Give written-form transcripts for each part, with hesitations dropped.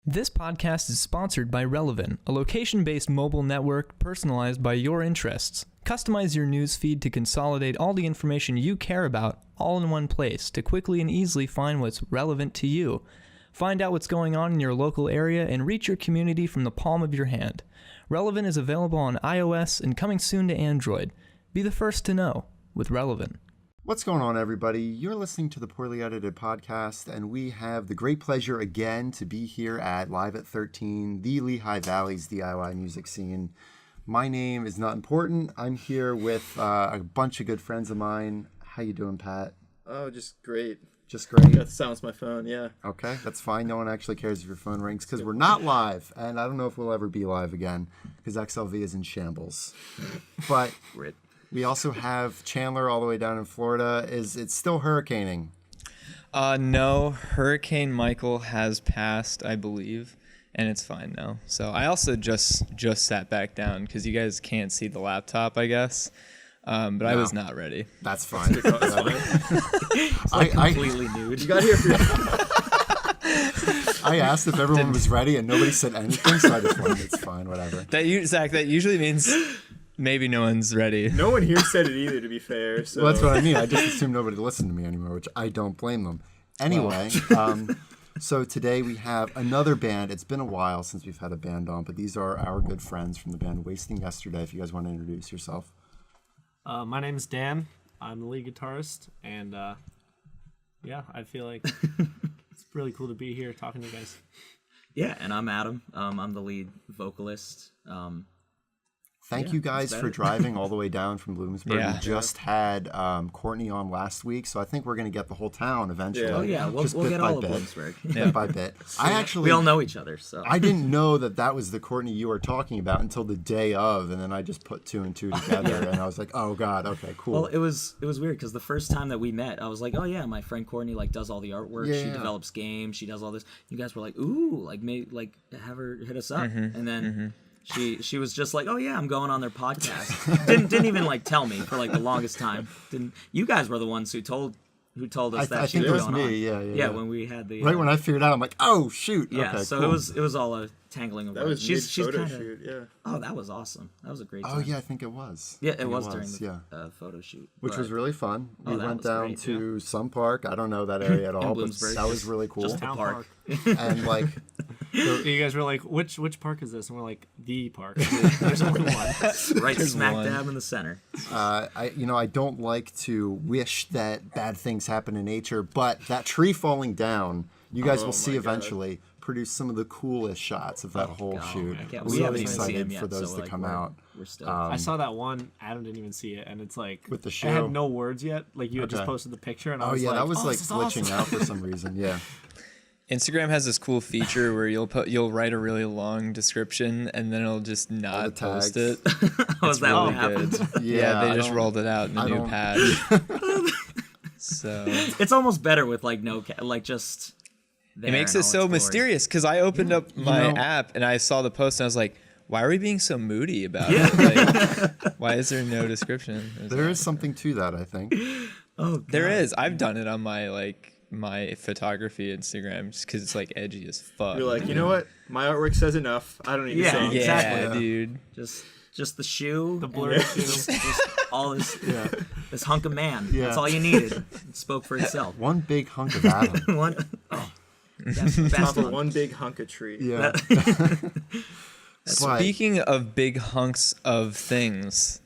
This podcast is sponsored by Relevant, a location-based mobile network personalized by your interests. Customize your news feed to consolidate all the information you care about all in one place to quickly and easily find what's relevant to you. Find out what's going on in your local area and reach your community from the palm of your hand. Relevant is available on iOS and coming soon to Android. Be the first to know with Relevant. What's going on, everybody? You're listening to the Poorly Edited Podcast, and we have the great pleasure again to be here at Live at 13, the Lehigh Valley's DIY music scene. My name is not important. I'm here with a bunch of good friends of mine. How you doing, Pat? Oh, just great. Just great? That sounds my phone, yeah. Okay, that's fine. No one actually cares if your phone rings because we're not live, and I don't know if we'll ever be live again because XLV is in shambles. But we also have Chandler all the way down in Florida. It's still hurricaning? No, Hurricane Michael has passed, I believe, and it's fine now. So I also just sat back down because you guys can't see the laptop, I guess. But no, I was not ready. That's fine. It's like completely nude. You got here for I asked if everyone was ready, and nobody said anything, so I just wondered. It's fine, whatever. Zach, that usually means maybe no one's ready. No one here said it either, to be fair. So. Well, that's what I mean. I just assumed nobody listened to me anymore, which I don't blame them. Anyway, so today we have another band. It's been a while since we've had a band on, but these are our good friends from the band Wasting Yesterday. If you guys want to introduce yourself. My name is Dan. I'm the lead guitarist, and I feel like it's really cool to be here talking to you guys. Yeah, and I'm Adam. I'm the lead vocalist. Thank you guys for driving all the way down from Bloomsburg. Yeah. We just had Courtney on last week, so I think we're going to get the whole town eventually. Yeah. Oh yeah, we'll get all of Bloomsburg. Bit by bit. We all know each other, so. I didn't know that was the Courtney you were talking about until the day of, and then I just put two and two together, and I was like, oh god, okay, cool. Well, it was weird because the first time that we met, I was like, oh yeah, my friend Courtney does all the artwork. Yeah. She develops games. She does all this. You guys were like, ooh, maybe have her hit us up, and then. She was just like, oh yeah, I'm going on their podcast. didn't even tell me for the longest time. You guys were the ones who told us that I she think was it was going me. on. Yeah. When we had the when I figured out, I'm like, oh shoot. Yeah. Okay, So cool. it was all a tangling of That was she's photo kind of shoot, yeah. Oh, that was awesome. That was a great time. Oh yeah, I think it was. Yeah, it was during the photo shoot, which was really fun. We went was down great, to some park. I don't know that area at all, but Bloomsburg. that was really cool. Just the park. And You guys were like, which park is this? And we're like, the park. There's only one. Right smack dab in the center. I don't like to wish that bad things happen in nature, but that tree falling down, you guys will see eventually, produced some of the coolest shots of that whole shoot. We I'm haven't really even seen excited them yet, for those so, to come we're- out. We're still. I saw that one. Adam didn't even see it, and it's like With the It show. had no words yet. You had just Okay. posted the picture, and I Oh was yeah, like, that was this is glitching awesome. out for some reason. Yeah. Instagram has this cool feature where you'll write a really long description and then it'll just not post tags. it. Was that what happened? Yeah, I they just don't- rolled it out in I the new don't- patch. So It's almost better with no just. it makes it so mysterious because I opened up my app and I saw the post and I was like, why are we being so moody about it? Why is there no description? There is something to that, I think. Oh, God. There is. I've done it on my my photography Instagram just because it's edgy as fuck. You're like, you know what? My artwork says enough. I don't need to say anything. Yeah, Exactly. dude. Just the shoe, The blurry shoe. just all this hunk of man. Yeah. That's all you needed. It spoke for itself. One big hunk of Adam. One, best Top of hunk. one big hunk of tree. Yeah. Speaking of big hunks of things,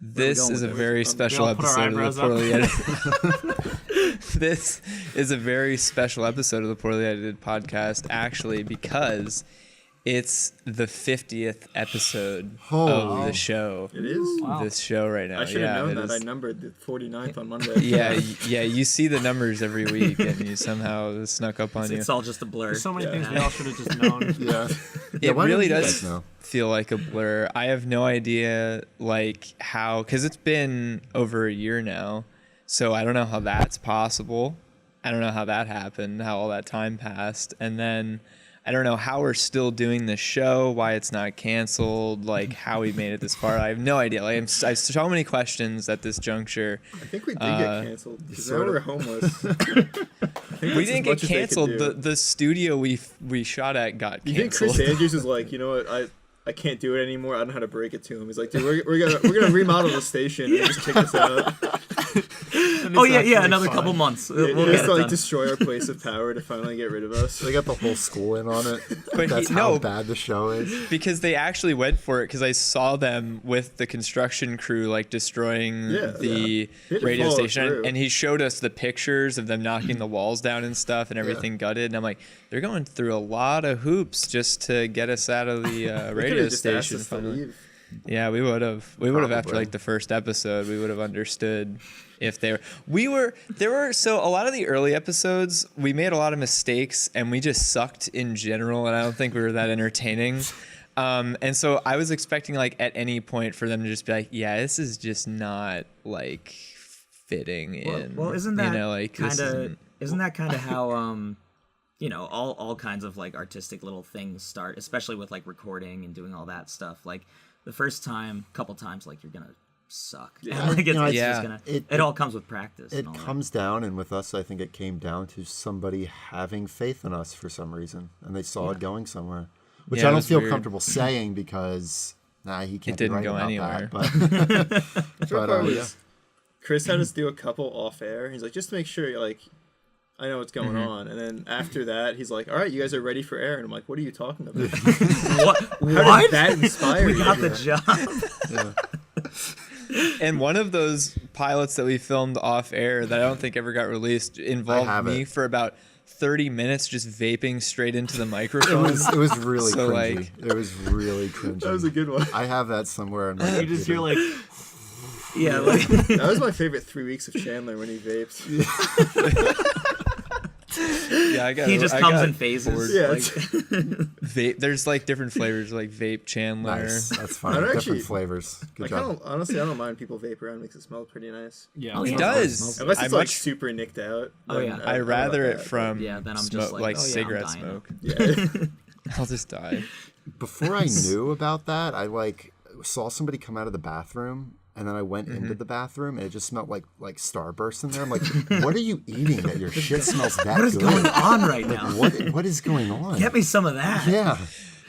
this going is a with very special we all put our episode of the eyebrows Poorly Edited. This is a very special episode of the Poorly Edited podcast, actually, because it's the 50th episode of the show. It is? Wow. This show right now. I should have known it that. I is- numbered the 49th on Monday. Yeah, you see the numbers every week, and you somehow snuck up on you. It's all just a blur. There's so many things we all should have just known. Yeah. It why really didn't you does guys know? feel like a blur. I have no idea how, because it's been over a year now, so I don't know how that's possible. I don't know how that happened, how all that time passed. And then I don't know how we're still doing this show, why it's not canceled, like how we made it this far. I have no idea. Like, I have so many questions at this juncture. I think we did get canceled because now sort of. we're homeless. We didn't get canceled. The studio we shot at got You think canceled. Chris Andrews is like, you know what, I can't do it anymore. I don't know how to break it to him. He's like, dude, we're gonna remodel the station and just kick us out. Oh yeah, another couple months. We'll Just get to it like done. destroy our place of power to finally get rid of us. They got the whole school in on it. But That's how bad the show is. Because they actually went for it, because I saw them with the construction crew like destroying the They radio followed station, through. and he showed us the pictures of them knocking the walls down and stuff and everything gutted, and I'm like, they're going through a lot of hoops just to get us out of the radio Just asked station us to finally. leave. Yeah, we would have after Probably. like the first episode, we would have understood if they were. So a lot of the early episodes, we made a lot of mistakes and we just sucked in general, and I don't think we were that entertaining. And so I was expecting like at any point for them to just be like, yeah, this is just not like fitting in. Well, isn't that like this isn't that kind of how all kinds of like artistic little things start, especially with like recording and doing all that stuff. Like the first couple times, like you're gonna suck. Yeah. Like, it's Yeah. just gonna. It- It all comes with practice. It and all that. comes down, and with us, I think it came down to somebody having faith in us for some reason, and they saw it going somewhere, which Yeah, I it don't was feel weird. comfortable saying because he can't. didn't be right go about anywhere. That, but But, yeah. Chris had us do a couple off air. He's like, just to make sure, like, I know what's going on. And then after that, he's like, all right, you guys are ready for air. And I'm like, what are you talking about? What? How did that inspire We you? got the job. And one of those pilots that we filmed off air that I don't think ever got released involved have me it. for about 30 minutes just vaping straight into the It microphone. was really So, cringy. like- It was really cringy. That was a good one. I have that somewhere in my You just hear computer. like, Yeah, like, That was my favorite 3 weeks of Chandler when he vapes. Yeah, I got. he just I comes got in phases. bored. Yeah, Like, Vape. There's like different flavors, like vape Chandler. Nice. That's fine. I don't Different actually- flavors. Good I job. honestly, I don't mind people vape around. Makes it smell pretty nice. yeah, Oh, It yeah. does. Unless I it's like much. super nicked out. Oh, then yeah. I I don't know rather about it that, from Yeah, then I'm just smoke, like, oh, yeah, I'm cigarette dying. smoke. but- Yeah. I'll just die. Before I knew about that, I like saw somebody come out of the bathroom, and then I went into the bathroom, and it just smelled like Starburst in there. I'm like, what are you eating that your shit smells that what is good? going on right now? What is going on? Get me some of that. Yeah.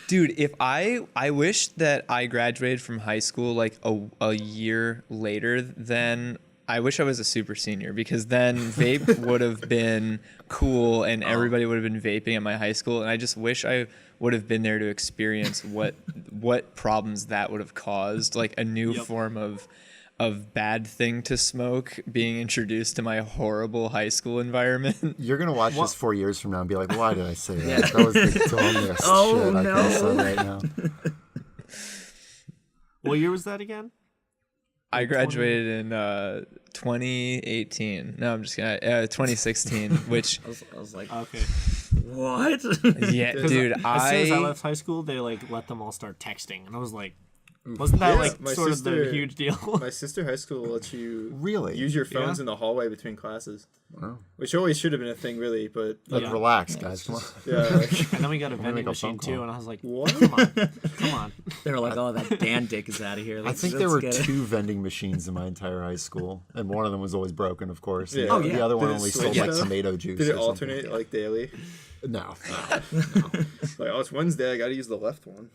Dude, if I wish that I graduated from high school like a year later, then I wish I was a super senior, because then vape would have been cool and everybody would have been vaping at my high school, and I just wish I would have been there to experience what problems that would have caused, like a new form of bad thing to smoke being introduced to my horrible high school environment. You're gonna watch this 4 years from now and be like, why did I say that? That was the dumbest Oh, shit I could have no. said right now. what year was that again? I graduated in 2018. No, I'm just kidding. 2016, which I was like, Okay. what? yeah, dude, As soon as I left high school, they like let them all start texting, and I was like, wasn't that Yeah, like my sort of the sister- huge deal? My sister high school lets you Really? use your phones Yeah. in the hallway between classes, Wow. which always should have been a thing, really. But Like, Yeah. relax, guys. Come on. yeah, like, And then we got a vending make a machine phone call. too, and I was like, what? come on. They were like, oh, that Dan dick is out of here. I think there were 2 vending machines in my entire high school, and one of them was always broken, of course. Yeah. The, Oh, the yeah. other one Did it only switch sold like though? tomato juice. Did it or something. alternate like daily? No. Like, oh, it's Wednesday. I got to use the left one.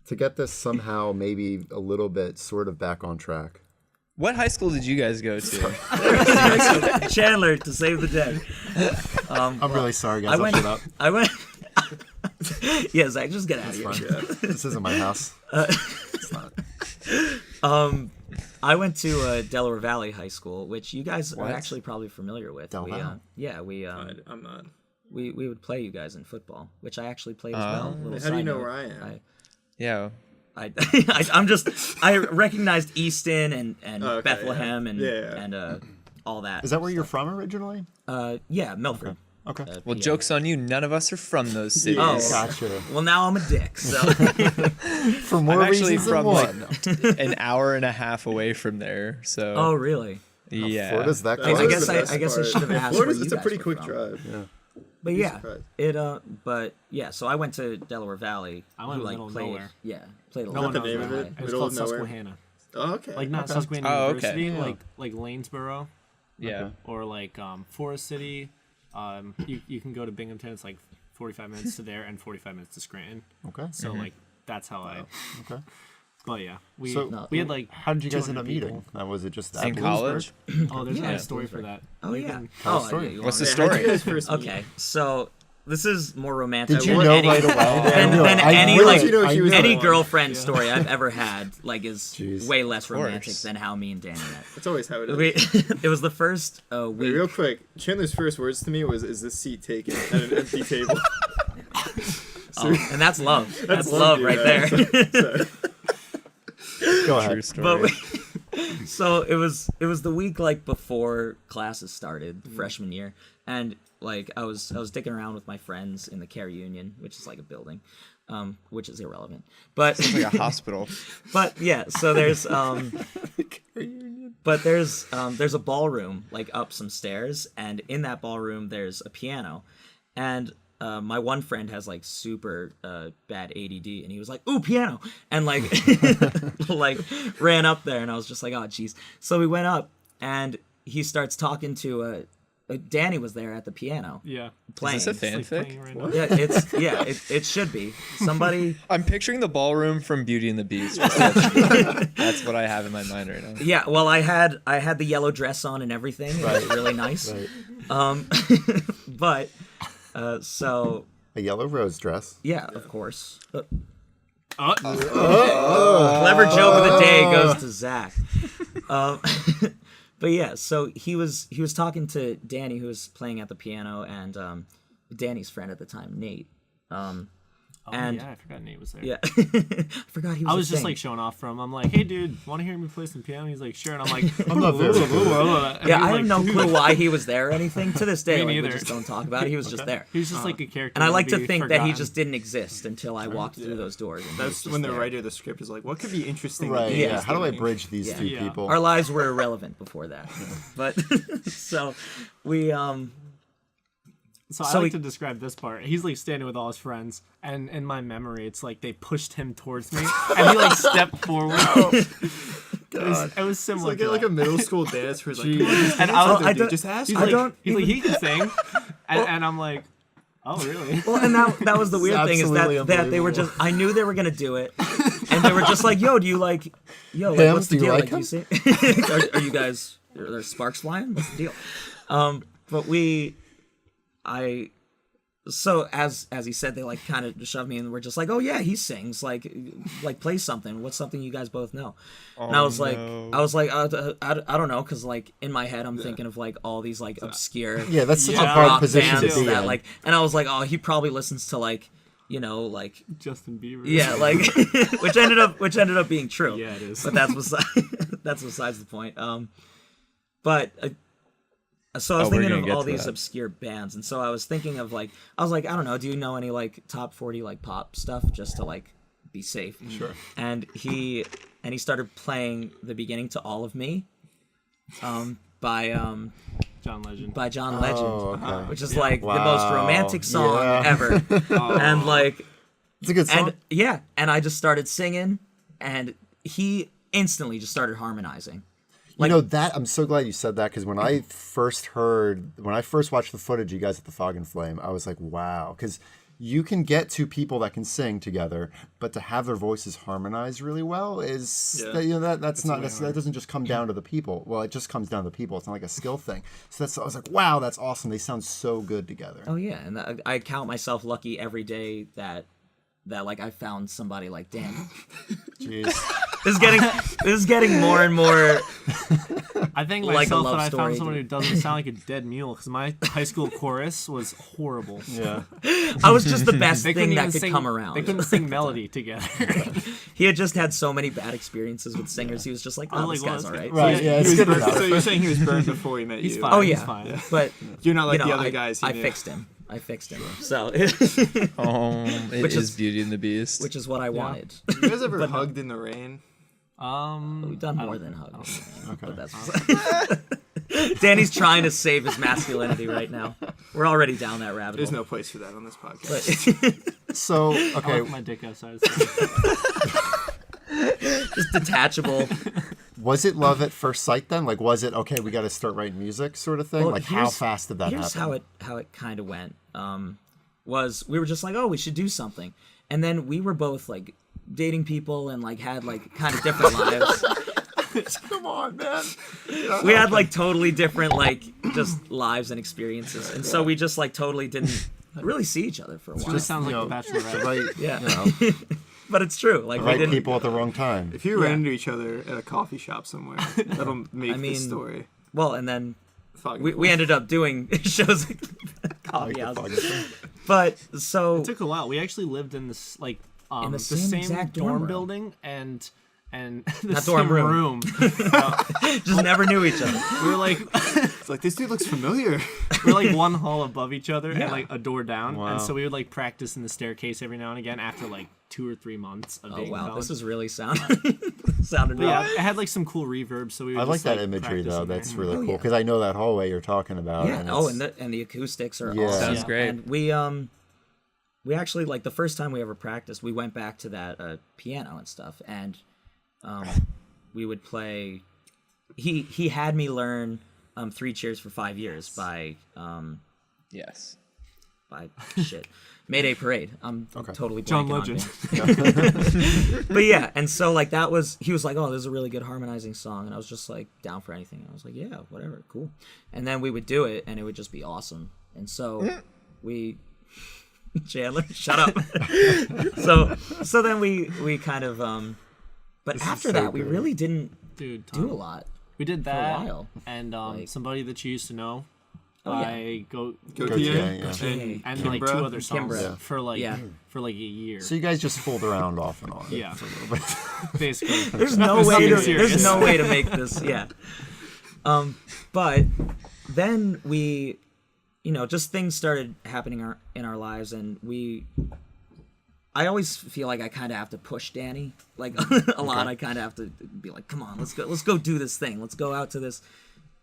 To get this somehow maybe a little bit sort of back on track. what high school did you guys go to? Chandler to save the day. I'm really sorry, guys. I I'll went. shut up. I went. Yeah, Zach, just get out of here. Fine. This isn't my house. It's not. I went to Delaware Valley High School, which you guys What? are actually probably familiar with. Del Val? I'm not. We would play you guys in football, which I actually played as well. Little How do you side know note. where I am? Yeah. I recognized Easton and Oh, okay, Bethlehem yeah. and Yeah. and all that. Is that where you're from originally? Yeah, Milford. Okay. Well, PA. joke's on you. None of us are from those cities. Oh. Gotcha. Well, now I'm a dick. So For more I'm actually reasons than from one. like an hour and a half away from there. So oh really? yeah. Florida's that That close? I was guess the I best guess I part. should have Yeah, asked. Florida's where it's you a pretty guys were quick from. drive. Yeah. But Be yeah, surprised. but yeah. So I went to Delaware Valley. I went who, middle of played, nowhere. Yeah, played a No lot. one the knows name where of I it? went. It was Middle called of nowhere? Susquehanna. Oh, okay. Like not Okay. Susquehanna Oh, okay. University, Yeah. like Lanesboro Yeah. or like Forest City. You can go to Binghamton. It's like 45 minutes to there and 45 minutes to Scranton. Okay. So like that's how I. Okay. But yeah, we So- we had like. How did you guys end 200 up meeting? people. Was it just In at college? Oh, there's a Yeah, nice story Bloomsburg. for that. Oh We yeah. can- Tell a Oh, story. yeah, you What's the want- Yeah, how'd story? you guys first meet? Okay, so this is more romantic Did you than know any, right away? than, I than knew it. any I like you know she was any the one. girlfriend story I've ever had. Like is Jeez. way less course. romantic than how me and Danny met. That's always how it is. We, it was the first Wait, week. real quick, Chandler's first words to me was, "Is this seat taken at an empty table?" Oh, and that's love. That's love dude, right there. Sorry. Go ahead. True story. But so it was the week like before classes started, Mm-hmm. freshman year, and like I was dicking around with my friends in the Care Union, which is like a building, which is irrelevant. But Like a hospital. but yeah, so there's but there's a ballroom like up some stairs, and in that ballroom there's a piano, and my one friend has like super bad ADD, and he was like, "Ooh, piano!" and like like ran up there, and I was just like, "Oh, jeez." So we went up, and he starts talking to Danny was there at the piano Yeah. playing. Is this a Like fanfic? playing right now. Yeah, it should be somebody. I'm picturing the ballroom from Beauty and the Beast. That's what I have in my mind right now. Yeah, well, I had the yellow dress on and everything. It was really nice. Right. But so A yellow rose dress. yeah, of course. Oh, Clever joke of the day goes to Zach. But yeah, so he was talking to Danny, who was playing at the piano, and Danny's friend at the time, Nate. And yeah, I forgot Nate was there. yeah, I forgot he was. I was a just thing. like showing off from. I'm like, hey dude, want to hear me play some piano? He's like, sure. And I'm like, I'm not very good. And Yeah, he was I have like, no dude. clue why he was there or anything. To this day, Me like, we neither. just don't talk about it. He was just there. He was just like a character. And I to like to be think that he forgotten. just didn't exist until I walked through those doors. And he was That's just when the there. writer of the script is like, "What could be interesting?" Right. to Yeah. do How do I doing?" bridge these Yeah. two Yeah. people? Our lives were irrelevant before that. But so we So So I like he- to describe this part. He's like standing with all his friends, and in my memory, it's like they pushed him towards me, and he like stepped forward. It was It's similar like to like that. a middle school dance where it's like, "Come on, just And dance I- with her, I dude. don't- just ask He's her." like, don't he's like, even- he can sing, and I'm like, oh really? well, and that was the weird thing is absolutely that they were just I knew they were gonna do it, and they were just like, "Yo, do you like, like Him? what's the Do you deal? like do you see? Are you guys? Are there sparks flying? What's the deal?" But so as he said, they like kind of shoved me and were just like, "Oh yeah, he sings. Like play something. What's something you guys both know?" And I was like, I don't know, because like in my head I'm thinking of like all these like obscure Yeah, that's such a Yeah. hard rock position to bands be that in. like, and I was like, oh, he probably listens to like, like Justin Bieber. yeah, like which ended up being true. Yeah, it is. But that's besides the point. But so I was Oh, we're thinking gonna of get all to these that. obscure bands, and so I was thinking of like, I don't know, do you know any like top 40 like pop stuff, just to like be safe? Sure. And he started playing the beginning to All of Me, by John Legend. John Legend, Oh, okay. which is like the Wow. most romantic song Yeah. ever. And like, It's a good song. and yeah, and I just started singing, and he instantly just started harmonizing. Like, that I'm so glad you said that, because when I first watched the footage of you guys at the Fog and Flame, I was like, wow, because you can get two people that can sing together, but to have their voices harmonize really well is that doesn't just come down to the people. Well, it just comes down to the people. It's not like a skill thing. So I was like, wow, that's awesome. They sound so good together. oh yeah, and I count myself lucky every day that like I found somebody like Dan. Jeez. This is getting more and more. I think like a myself love that I story, found someone dude. who doesn't sound like a dead mule, because my high school chorus was horrible. Yeah. I was just the best They thing couldn't that even could sing. come around. They couldn't sing melody together. He had just had so many bad experiences with singers. He was just like, oh, like, this guy's well, all right. Right. Yeah. It's He was good burned- enough. so you're saying he was burned before he met He's you? fine. Oh He's yeah, fine. but You're not like you the know, other guys. He I knew. fixed him. So, It Which is is- Beauty and the Beast. which is what I wanted. You guys ever hugged in the rain? We've done more than hug. Okay. But that's Danny's trying to save his masculinity right now. We're already down that rabbit There's hole. no place for that on this podcast. So I okay, like my dick outside. So. Just detachable. was it love at first sight then? Like, was it okay? We got to start writing music, sort of thing. Well, Like, how here's- fast did that Here's happen? how it kind of went. Was we were just like, oh, we should do something, and then we were both like dating people and like had like kind of different lives. Come on, man. We had like totally different like just lives and experiences, and so we just like totally didn't really see each other for a while. Just sounds like You the know, Bachelorette. right, Yeah. you know, But it's true. Like we right didn't. people at the wrong time. If you ran into each other at a coffee shop somewhere, that'll make I mean, the story. Well, and then Fuck. we ended up doing shows at coffee houses. But so It took a while. We actually lived in this like In the the same same exact dorm dorm room. building and the Not same dorm room. just never knew each other. We were like It's like, this dude looks familiar. we were like one hall above each other Yeah. and like a door down, Wow. and so we would like practice in the staircase every now and again after like 2 or 3 months of Oh being in wow, college. this is really sounded But yeah, rough. it had like some cool reverb, so we would I like just, that imagery practice though. in there. That's really Oh, cool yeah. because I know that hallway you're talking about. Yeah. And Oh, it's- and the acoustics are Yeah. awesome. Sounds great. And we actually like the first time we ever practiced, we went back to that piano and stuff, and we would play. He had me learn 3 Cheers for 5 Years by Yes. shit Mayday Parade. I'm totally John blanking on Legend. names. But yeah, and so like that was he was like, oh, this is a really good harmonizing song, and I was just like down for anything. I was like, yeah, whatever, cool. And then we would do it, and it would just be awesome. And so we. Chandler, shut up. so then we kind of but This is after so that we good. really didn't Dude, do a Tom, lot. we did a that while. and somebody that you used to know Oh, yeah. by Go Go to yeah, the yeah. and like 2 Kimbra. other songs Kimbra. for like Yeah. for like a year. So you guys just fooled around off and on. Yeah. For a little bit. Basically, There's no way to serious. there's no way to make this but then we just things started happening in our lives, and I always feel like I kind of have to push Danny like a lot. I kind of have to be like, come on, let's go do this thing. Let's go out to this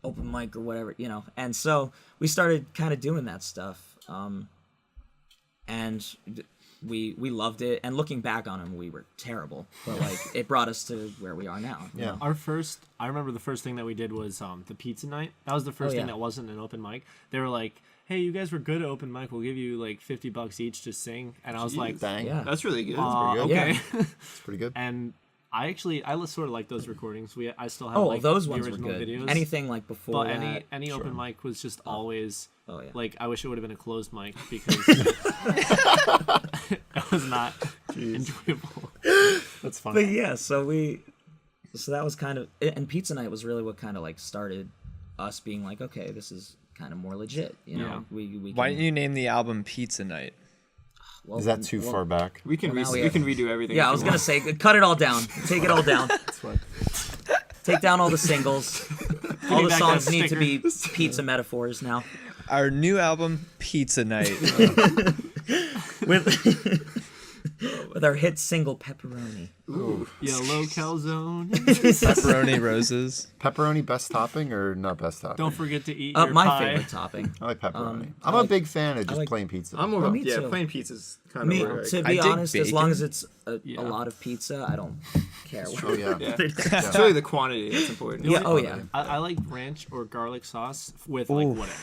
open mic or whatever, And so we started kind of doing that stuff, and we loved it. And looking back on them, we were terrible, but like it brought us to where we are now. you Yeah. know? I remember the first thing that we did was the pizza night. That was the first yeah. thing that wasn't an open mic. They were like, hey, you guys were good at open mic. We'll give you like $50 each to sing. And I was like, Dang. Yeah. That's really good. pretty good. okay. It's pretty good. And I sort of like those recordings. I still have Oh, like those the ones were original good. videos. Anything like before But that. any open mic was just always Oh, yeah. like, I wish it would have been a closed mic because it was not enjoyable. That's fun. But yeah, so that was kind of, and pizza night was really what kind of like started us being like, okay, this is kind of more legit, you know. Yeah. We Why can, didn't you name the album Pizza Night? well, Is that too far back? We can Well, now we we can have- redo everything. Yeah, if I you was gonna want. say, cut it all down, take it all down, That's fine. take down all the singles. All the back songs that need to be sticker. pizza metaphors now. Our new album, Pizza Night. With our hit single Pepperoni. Yellow calzone. Pepperoni Roses. Pepperoni best topping or not best topping? Don't forget to eat your My pie. favorite topping. I like pepperoni. I'm I a like- big fan of just like- plain pizza. I'm more Well, of me yeah, too. plain pizza's kind Me, of where to I be dig honest, as long bacon. as it's a Yeah. lot of pizza, I don't care. Oh yeah. yeah. It's really the quantity that's important. Yeah, oh yeah. I like ranch or garlic sauce with like Ooh. whatever.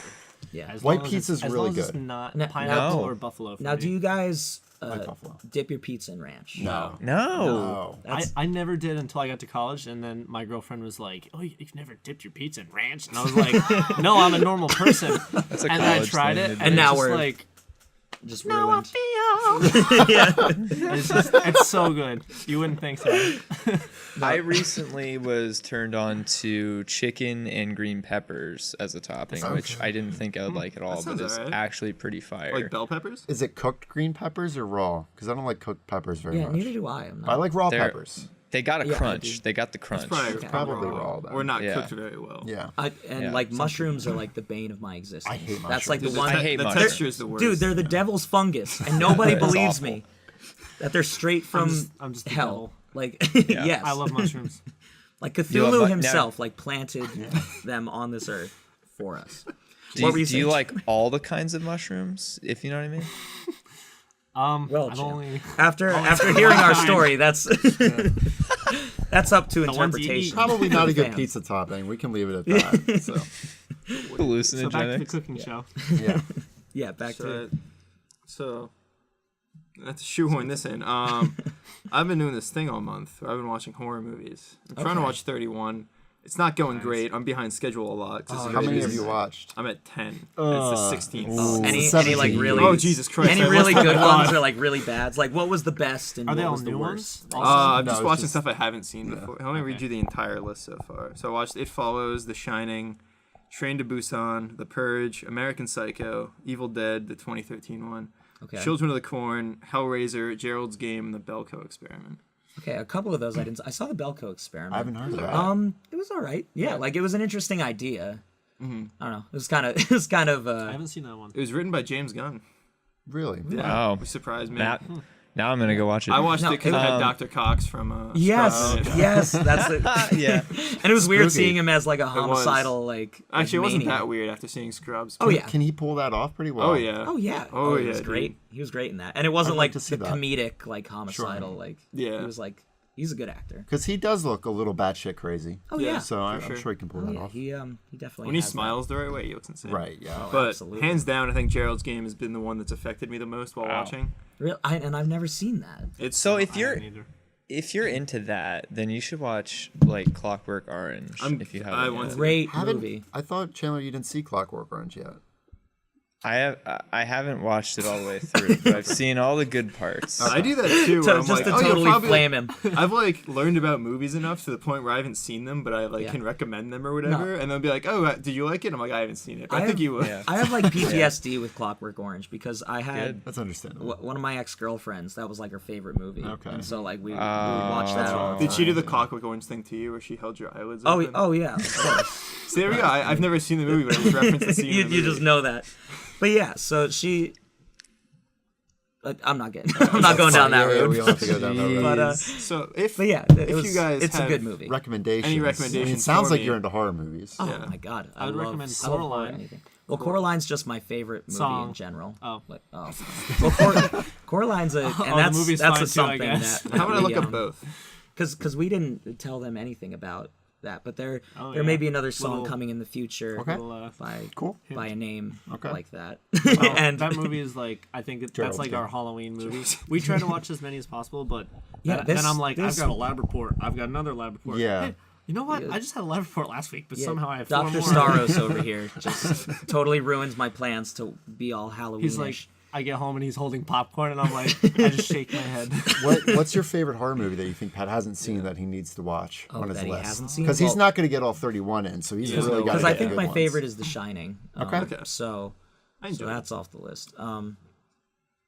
Yeah. As White long as pizza's it's- as really long as good. It's not No- pineapple no. or buffalo. For Now, me. do you guys like buffalo. dip your pizza in ranch? No. No. No. That's, I never did until I got to college, and then my girlfriend was like, "Oh, you've never dipped your pizza in ranch?" And I was like, "No, I'm a normal person." That's a And then I college tried thing it, to do. and now now we're- just like, just ruined. it's so good. You wouldn't think so. I recently was turned on to chicken and green peppers as a topping, which I didn't think I would like at all, but sounds it's alright. actually pretty fire. Like bell peppers? Is it cooked green peppers or raw? Because I don't like cooked peppers very Yeah, much. neither do I. I'm But I not. like raw They're- peppers. They got a Yeah, I crunch. do. They got the crunch. Probably raw, then. Or not Yeah. cooked very well. Yeah. And Yeah. like mushrooms are like the bane of my existence. I hate That's like the The one. I hate the mushrooms. texture is the worst. Dude, they're the devil's fungus, and nobody It's believes awful. me that they're straight from I'm just the hell. devil. Like yes, I love mushrooms. like You Cthulhu love himself, like planted them on this earth. for us. Do you like all the kinds of mushrooms? If you know what I mean. Well, I've Jim, only after hearing our story, that's that's up to ones you eat. interpretation. Probably not a good Fans. pizza topping. We can leave it at that. So, Hallucinogenics. so back to the cooking show. yeah. Yeah, back to So not to shoehorn this in. I've been doing this thing all month. I've been watching horror movies. I'm trying to watch 31. It's not going great. I'm behind schedule a lot. How many have you watched? I'm at 10. It's the 16th. any like really Oh, Jesus Christ. any really good ones or like really bads. Like what was the best and Are what they all was the new worst? ones? I'm No, just it's watching just- stuff I haven't seen before. Let me read you the entire list so far. So I watched It Follows, The Shining, Train to Busan, The Purge, American Psycho, Evil Dead, the 2013 one, Okay. Children of the Corn, Hellraiser, Gerald's Game, and The Belko Experiment. Okay, a couple of those I didn't. I saw the Belko Experiment. I haven't heard of that. It was all right. Yeah, like it was an interesting idea. Mm-hmm. I don't know. It was kind of. I haven't seen that one. It was written by James Gunn. Really? Wow. Which surprised me. Now I'm gonna go watch it. I watched it because it had um, Dr. Cox from Yes, Scrubs in it. yes, that's it. yeah. And it was weird Spooky. seeing him as like a was. homicidal like. Actually, it wasn't maniac. that weird after seeing Scrubs. Oh yeah. Can he pull that off pretty well? Oh yeah. Oh yeah. Oh, he was yeah, great. dude. He was great in that, and it wasn't I'd like like to see the that. comedic like homicidal like. Yeah. He was like he's a good actor. Because he does look a little batshit crazy. Oh Yeah. yeah. So I'm sure. sure he can pull Oh, that yeah. off. He definitely. When he has that. smiles the right way, he looks insane. Right, yeah. But absolutely. hands down, I think Gerald's Game has been the one that's affected me the most while watching. And I've never seen that. It's So I haven't either. if you're into that, then you should watch like Clockwork Orange. If you I haven't. want yet. to. Great Haven't- movie. I thought, Chandler, you didn't see Clockwork Orange yet. I haven't watched it all the way through, but I've seen all the good parts. I do that too. Where I'm Just like, to oh, yeah, totally probably, flame him. I've like learned about movies enough to the point where I haven't seen them, but I like Yeah. can recommend them or whatever, and they'll be like, "Oh, did you like it?" I'm like, "I haven't seen it, but I think you would." Yeah. I have like PTSD with Clockwork Orange because I had Good. That's understandable. one of my ex-girlfriends that was like her favorite movie. Okay. And so like we would watch that all the Did time. she do the Clockwork Orange thing to you, where she held your eyelids? Oh, open? oh yeah. Of course. See, there we go. I've never seen the movie, but I just referenced the scene. you in the you movie. just know that. But yeah, so she. I'm not going down that Yeah, road. we don't have to go down that road. But So if yeah, if you guys it's a have good movie. Recommendations. Any I mean, recommendations it sounds for like me? you're into horror movies. Oh Yeah. my god, I would recommend I love horror Coraline. anything. Well, Coraline's just my favorite movie Song. in general. Oh. Well, Coraline's a, and the that's movie's that's fine a too, I something guess. that how about I look up both? because we didn't tell them anything about that, but there Oh, there yeah. may be another song Little- coming in the future Okay. Little, by Cool. by a name Okay. like that. well, and that movie is like I think that's Gerald's like Game. our Halloween movie. We try to watch as many as possible, but Yeah, then, this- then I'm like, this- I've got a lab report. I've got another lab report. Yeah. Hey, you know what? I just had a lab report last week, but yeah, somehow I have 4 Dr. more. Staros over here just totally ruins my plans to be all Halloweenish. He's like, I get home and he's holding popcorn, and I'm like, I just shake my head. What's your favorite horror movie that you think Pat hasn't seen that he needs to watch on his that he list? hasn't seen? Because he's Well- not going to get all 31 in, so he's really got to because get I the think good my ones. favorite is The Shining. Okay. Okay. So I enjoy it. that's off the list.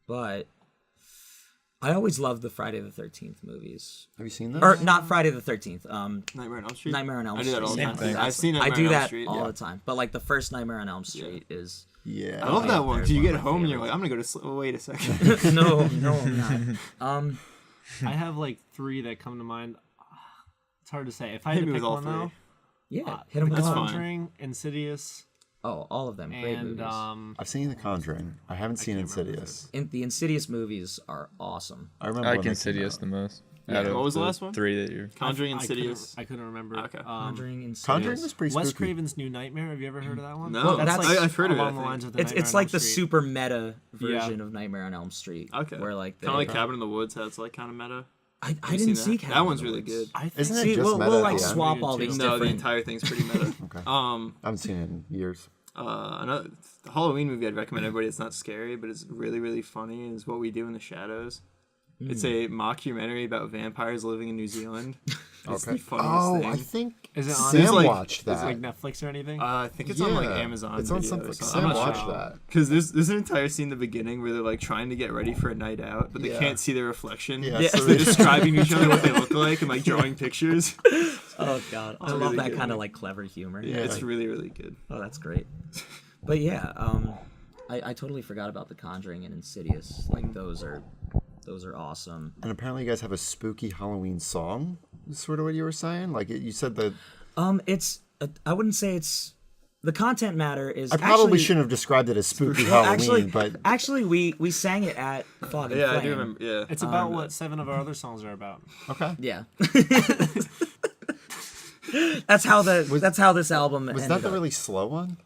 But I always loved the Friday the 13th movies. Have you seen that? Or not Friday the 13th. Nightmare on Elm Street. Nightmare on Elm I do that all the Street. time. Same thing. I've seen I Nightmare do on Elm that Street. all the time. But like the first Nightmare on Elm Street is Yeah. I love that one because you There's get one of my home and you're like, I'm gonna go to sleep. Oh, wait a second. no, I'm not. I have like 3 that come to mind. It's hard to say. If I had Hit to me pick with all one 3. though, Yeah, hit him with That's all. fine. Conjuring, Insidious, Oh, all of them great and movies. I've seen The Conjuring. I haven't seen can't remember Insidious. The Insidious movies are awesome. I remember I when like they came Insidious out. the most. Yeah. Out of What was the last one? 3 that you're. Conjuring, I couldn't- Insidious. I couldn't remember. Okay. Conjuring, Insidious. Conjuring was pretty Wes spooky. Craven's New Nightmare. Have you ever heard of that one? No. Well, that's- I've heard of it. I along the think. lines of the It's Nightmare on like Elm the Street. super meta Yeah. version of Nightmare on Elm Street. Okay. Where like Kind of like they- Cabin in the Woods. How it's like kind of meta. I Have you didn't seen see that? Cabin That in one's the really Woods. good. I think Isn't it See, just we'll meta like at the end? swap all these No, the different. entire thing's pretty meta. Okay. Um, I haven't seen it in years. another the Halloween movie I'd recommend everybody. It's not scary, but it's really, really funny. Is What We Do in the Shadows. It's a mockumentary about vampires living in New Zealand. It's the funniest Oh, thing. I think Is it on- Sam It's like- watched Is it that. like Netflix or anything? I think it's on like Yeah, Amazon. It's on Video something. or something. Sam I'm not watched sure. that. Because there's an entire scene in the beginning where they're like trying to get ready for a night out, but they Yeah. can't see their reflection. Yeah, So so they're they- describing to each other what they look like and like drawing pictures. Oh god, I love really that good. kind of like clever humor. Yeah, it's really, really good. Oh, that's great. But yeah, I totally forgot about The Conjuring and Insidious. Like those are awesome. And apparently, you guys have a spooky Halloween song. Is sort of what you were saying. Like you said that. It's I wouldn't say it's the content matter is. I probably actually, shouldn't have described it as spooky well, Halloween, but actually, we sang it at Fog and Yeah, Flame. I do remember. Yeah. It's about what 7 of our other songs are about. okay. Yeah. that's how this album Was ended that the up. really slow one?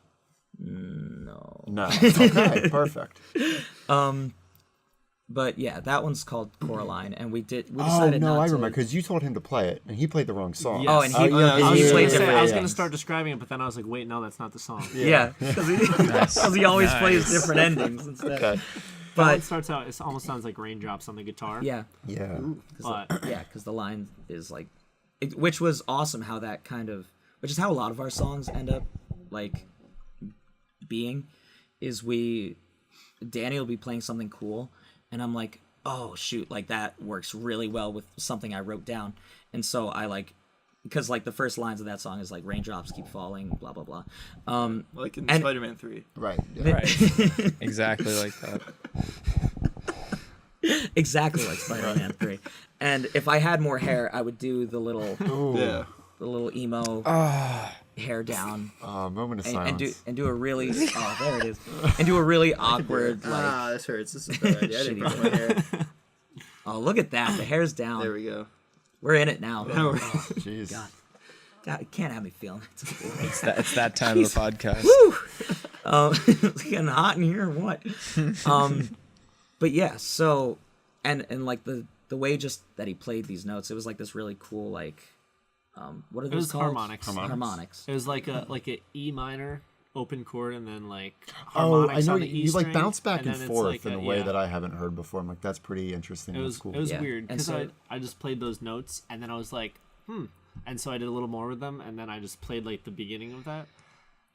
No. No. Okay, perfect. But yeah, that one's called Coraline, and we Oh decided no, not I to. remember because you told him to play it, and he played the wrong song. Yes. Oh, and he, yeah, and he yeah, played yeah, different. I was yeah. going to start describing it, but then I was like, wait, no, that's not the song. Yeah, because he always plays different endings instead. Okay. But But it starts out, it almost sounds like raindrops on the guitar. yeah, Yeah. But because the line is like, which was awesome. How that which is how a lot of our songs end up like being, is Danny will be playing something cool, and I'm like, oh shoot, like that works really well with something I wrote down, and so I like, because like the first lines of that song is like raindrops keep falling, blah blah blah. Like in and- Spider-Man 3. Right. Yeah. Right. Exactly like that. Exactly like Spider-Man 3. And if I had more hair, I would do the little Yeah. emo hair down Moment of and silence. do a really there it is, and do a really awkward like, This hurts. This is a bad idea. I didn't brush my hair. oh look at that, the hair's down. There we go. We're in it now. Jeez. God, it can't have me feeling it. It's that time of the podcast. It's getting hot in here or what? But yeah, so and like the way just that he played these notes, it was like this really cool like what are those was called? harmonics. Harmonics. it was like a E minor open chord and then like Oh, I harmonics know on the E you like string, bounce back and then it's forth like in a way that I haven't heard before. I'm like, that's pretty interesting. It That's was cool. Yeah. weird And because so- I just played those notes and then I was like, and so I did a little more with them and then I just played like the beginning of that,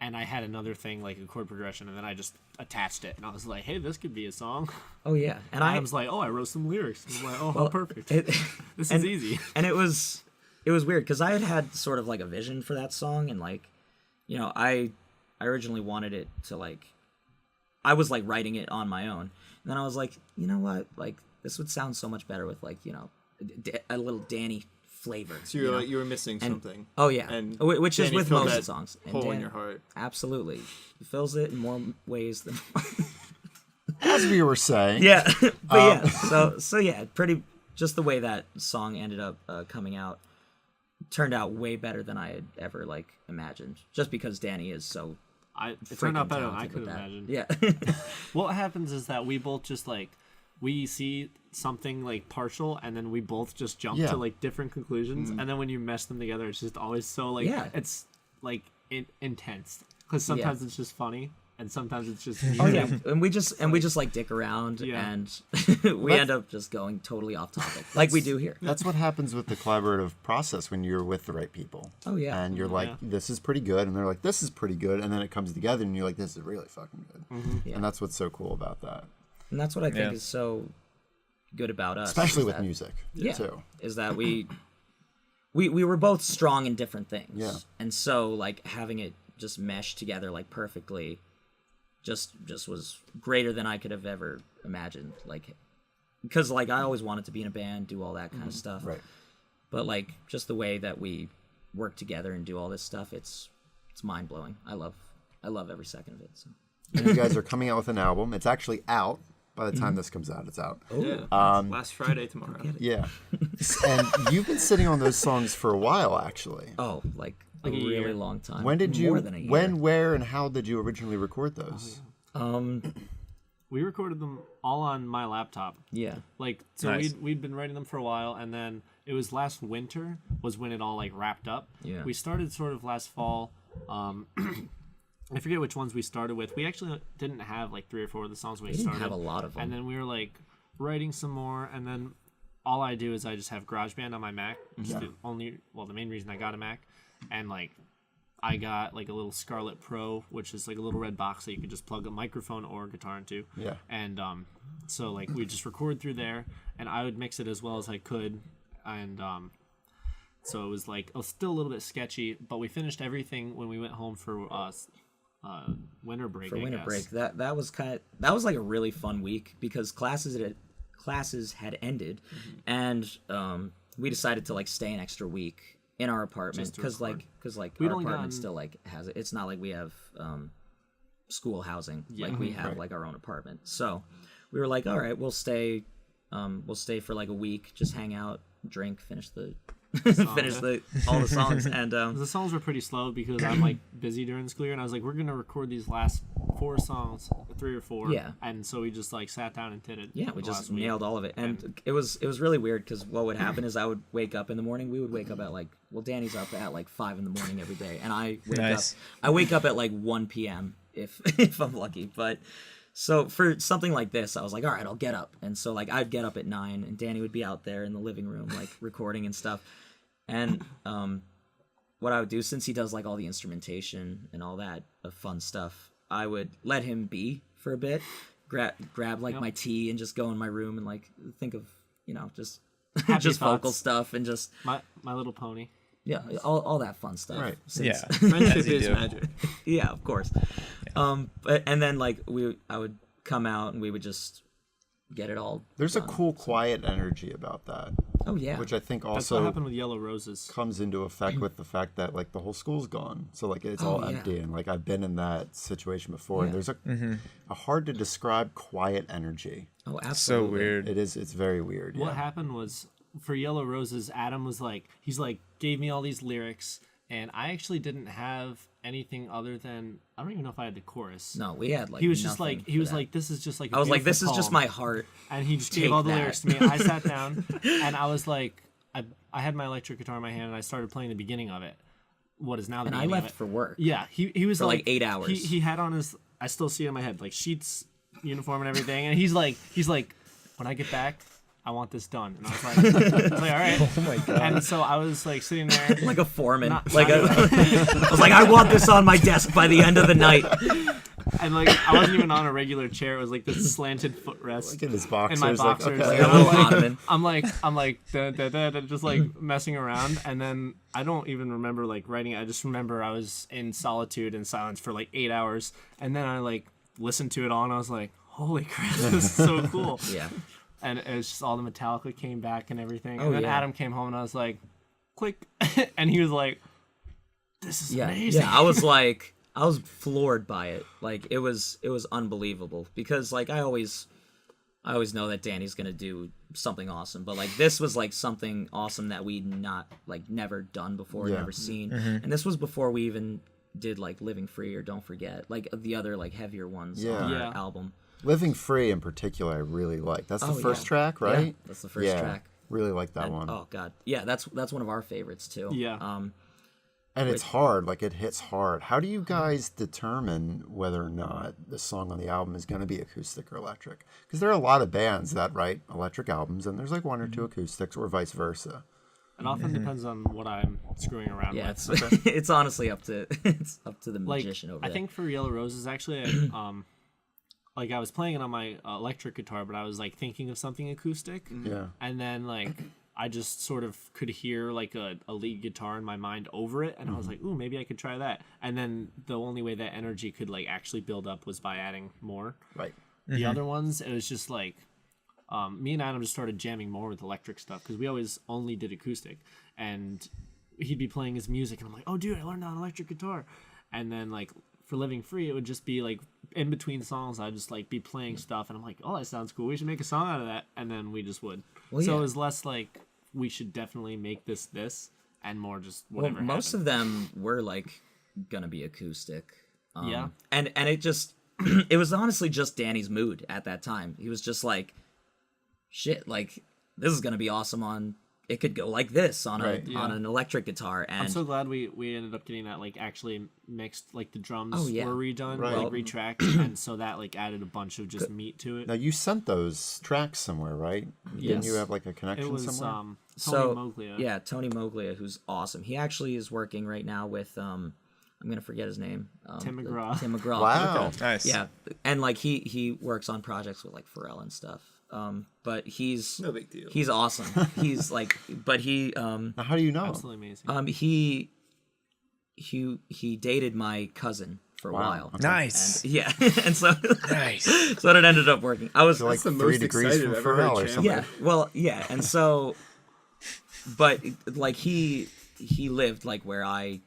and I had another thing like a chord progression and then I just attached it and I was like, hey, this could be a song. Oh yeah, and I was like, oh, I wrote some lyrics. I was like, oh, how perfect. This and- is easy. and it was weird because I had sort of like a vision for that song, and like, you know, I originally wanted it to like, I was like writing it on my own, and then I was like, you know what, like this would sound so much better with like, you know, a little Danny flavor. So you were like, you were missing And- something. Oh yeah, And which is Danny with filled most that of the songs. And hole in Dan- your heart. Absolutely, he fills it in more ways than. As we were saying. Yeah, but yeah, so yeah, pretty just the way that song ended up coming out turned out way better than I had ever like imagined. Just because Danny is so It turned out freaking better than I talented could with that. imagine. Yeah, What happens is that we both just like we see something like partial and then we both just jump Yeah. to like different conclusions, and then when you mesh them together it's just always so like Yeah. it's like intense because sometimes it's just funny and sometimes it's just oh yeah, and we just like dick around, Yeah. and we end up just going totally off topic, like we do here. That's what happens with the collaborative process when you're with the right people. Oh yeah, And you're like, Yeah. this is pretty good. And they're like, this is pretty good. And then it comes together and you're like, this is really fucking good. Yeah. And that's what's so cool about that. and that's what I think Yeah. is so good about us, Especially is with that- music, yeah, too. is that we were both strong in different things. Yeah. And so like having it just mesh together like perfectly just was greater than I could have ever imagined. Like, because like I always wanted to be in a band, do all that kind of stuff. Right. But like just the way that we work together and do all this stuff, it's mind blowing. I love every second of it. So. And you guys are coming out with an album. It's actually out. By the time this comes out, it's out. Yeah. Last Friday tomorrow. Yeah. And you've been sitting on those songs for a while, actually. Oh, like a a really year. long time. When did you, More than a year. when, where, and how did you originally record those? we recorded them all on my laptop. Yeah. Like so Nice. we'd been writing them for a while, and then it was last winter was when it all like wrapped up. Yeah. We started sort of last fall. I forget which ones we started with. We actually didn't have like 3 or 4 of the songs when we didn't started. have a lot of them. And then we were like writing some more, and then all I do is I just have GarageBand on my Mac. It's the main reason I got a Mac, and like I got like a little Scarlett Pro, which is like a little red box that you can just plug a microphone or guitar into. Yeah. And so like we just record through there, and I would mix it as well as I could, and so it was like still a little bit sketchy, but we finished everything when we went home for winter break. For I winter guess. break, that was like a really fun week because classes had ended, and we decided to like stay an extra week in our apartment Just to because record. our We'd only apartment gotten- still like has it. It's not like we have school housing. Like we have like our own apartment. So we were like, all right, we'll stay for like a week, just hang out, drink, finish all the songs, and The songs were pretty slow because I'm like busy during the school year, and I was like, we're gonna record these last 4 songs, 3 or 4. Yeah. And so we just like sat down and did it. yeah, we the just last week. nailed all of it, and it was really weird because what would happen is I would wake up in the morning. We would wake up at like, well, Danny's up at like 5 in the morning every day, and I wake up at like 1 p.m. if I'm lucky, but. So for something like this, I was like, all right, I'll get up. And so like I'd get up at 9 and Danny would be out there in the living room like recording and stuff. And what I would do, since he does like all the instrumentation and all that fun stuff, I would let him be for a bit, grab like my tea and just go in my room and like think of, just Happy just vocal thoughts. stuff and just My Little Pony. yeah, all that fun stuff. Right. Yeah. Friendship As you is do. magic. Yeah, of course. And then like I would come out and we would just get it all. There's a done. cool, quiet energy about that, Oh yeah. which I think That's what also happened with Yellow Roses. comes into effect with the fact that like the whole school's gone, so like it's all yeah. empty, and like I've been in that situation before, and Yeah. there's a hard to describe quiet energy. Oh, So absolutely. weird. It's very weird. What Yeah. happened was for Yellow Roses, Adam was like, gave me all these lyrics, and I actually didn't have anything other than, I don't even know if I had the chorus. No, we had like. He was just nothing like, for that. this is just like. I was like, beautiful this is just poem." my heart. And he just Take gave all the that. lyrics to me. I sat down and I was like, I had my electric guitar in my hand and I started playing the beginning of it. What is now the And I beginning left of it. for work. Yeah, he was for, like, 8 hours. He had on his, I still see it in my head, like sheets, uniform and everything. And he's like, when I get back, I want this done. And I was like, all right. Oh my god. And so I was like sitting there. Like a foreman. Not I was like, I want this on my desk by the end of the night. And like I wasn't even on a regular chair. It was like this slanted footrest. Like in his boxers, in my like, boxers. okay. And A little ottoman. I'm like da, da, da, da, just like messing around, and then I don't even remember like writing it. I just remember I was in solitude and silence for like 8 hours, and then I like listened to it all, and I was like, holy crap, this is so cool. Yeah. And it was just all the Metallica came back and everything. Oh, And then yeah. Adam came home, and I was like, click, and he was like, this is Yeah. amazing. Yeah. I was floored by it. Like it was unbelievable because like I always know that Danny's gonna do something awesome, but like this was like something awesome that we'd never done before, Yeah. never seen, and this was before we even did like Living Free or Don't Forget, like the other like heavier ones Yeah. on Yeah. our album. Living Free in particular, I really like. That's the Oh, first yeah. track, right? Yeah, that's the first Yeah, track. Really like that And- one. Oh god, yeah, that's one of our favorites too. Yeah. And it's hard, like it hits hard. How do you guys determine whether or not the song on the album is going to be acoustic or electric? Because there are a lot of bands that write electric albums, and there's like one or two acoustics, or vice versa. It often depends on what I'm screwing around Yeah, with. it's it's honestly up to the Like magician over I there. think for Yellow Roses, actually, like I was playing it on my electric guitar, but I was like thinking of something acoustic, Yeah. and then like I just sort of could hear like a lead guitar in my mind over it, and I was like, ooh, maybe I could try that. And then the only way that energy could like actually build up was by adding more. Right. The other ones, it was just like me and Adam just started jamming more with electric stuff because we always only did acoustic, and he'd be playing his music, and I'm like, oh dude, I learned on electric guitar. And then like for Living Free, it would just be like in between songs, I'd just like be playing stuff, and I'm like, oh, that sounds cool, we should make a song out of that. And then we just would. Well, So yeah. it was less like we should definitely make this and more just Well, whatever. most happened. of them were like gonna be acoustic. Yeah. And it just it was honestly just Danny's mood at that time. He was just like, shit, like this is gonna be awesome on. It could go like this on Right. on an electric guitar. And I'm so glad we ended up getting that like actually mixed, like the drums Oh, yeah. were redone, Right. like retracked, and so that like added a bunch of just meat to it. Now you sent those tracks somewhere, right? Didn't Yes. you have like a It connection was somewhere? Tony so Moglia. yeah, Tony Moglia, who's awesome. He actually is working right now with I'm gonna forget his name. Tim McGraw. Tim McGraw. Wow. Nice. Yeah, and like he works on projects with like Pharrell and stuff. But he's No big deal. He's awesome. He's like, but he Now, how do you know? Absolutely amazing. he dated my cousin for a Wow. while. Okay. Nice. And, yeah, and so Nice. so it ended up working. I was So like the 3 most degrees excited from I've ever heard Farrow or Chandler. something. yeah, well, yeah, and so, but like he he lived like where I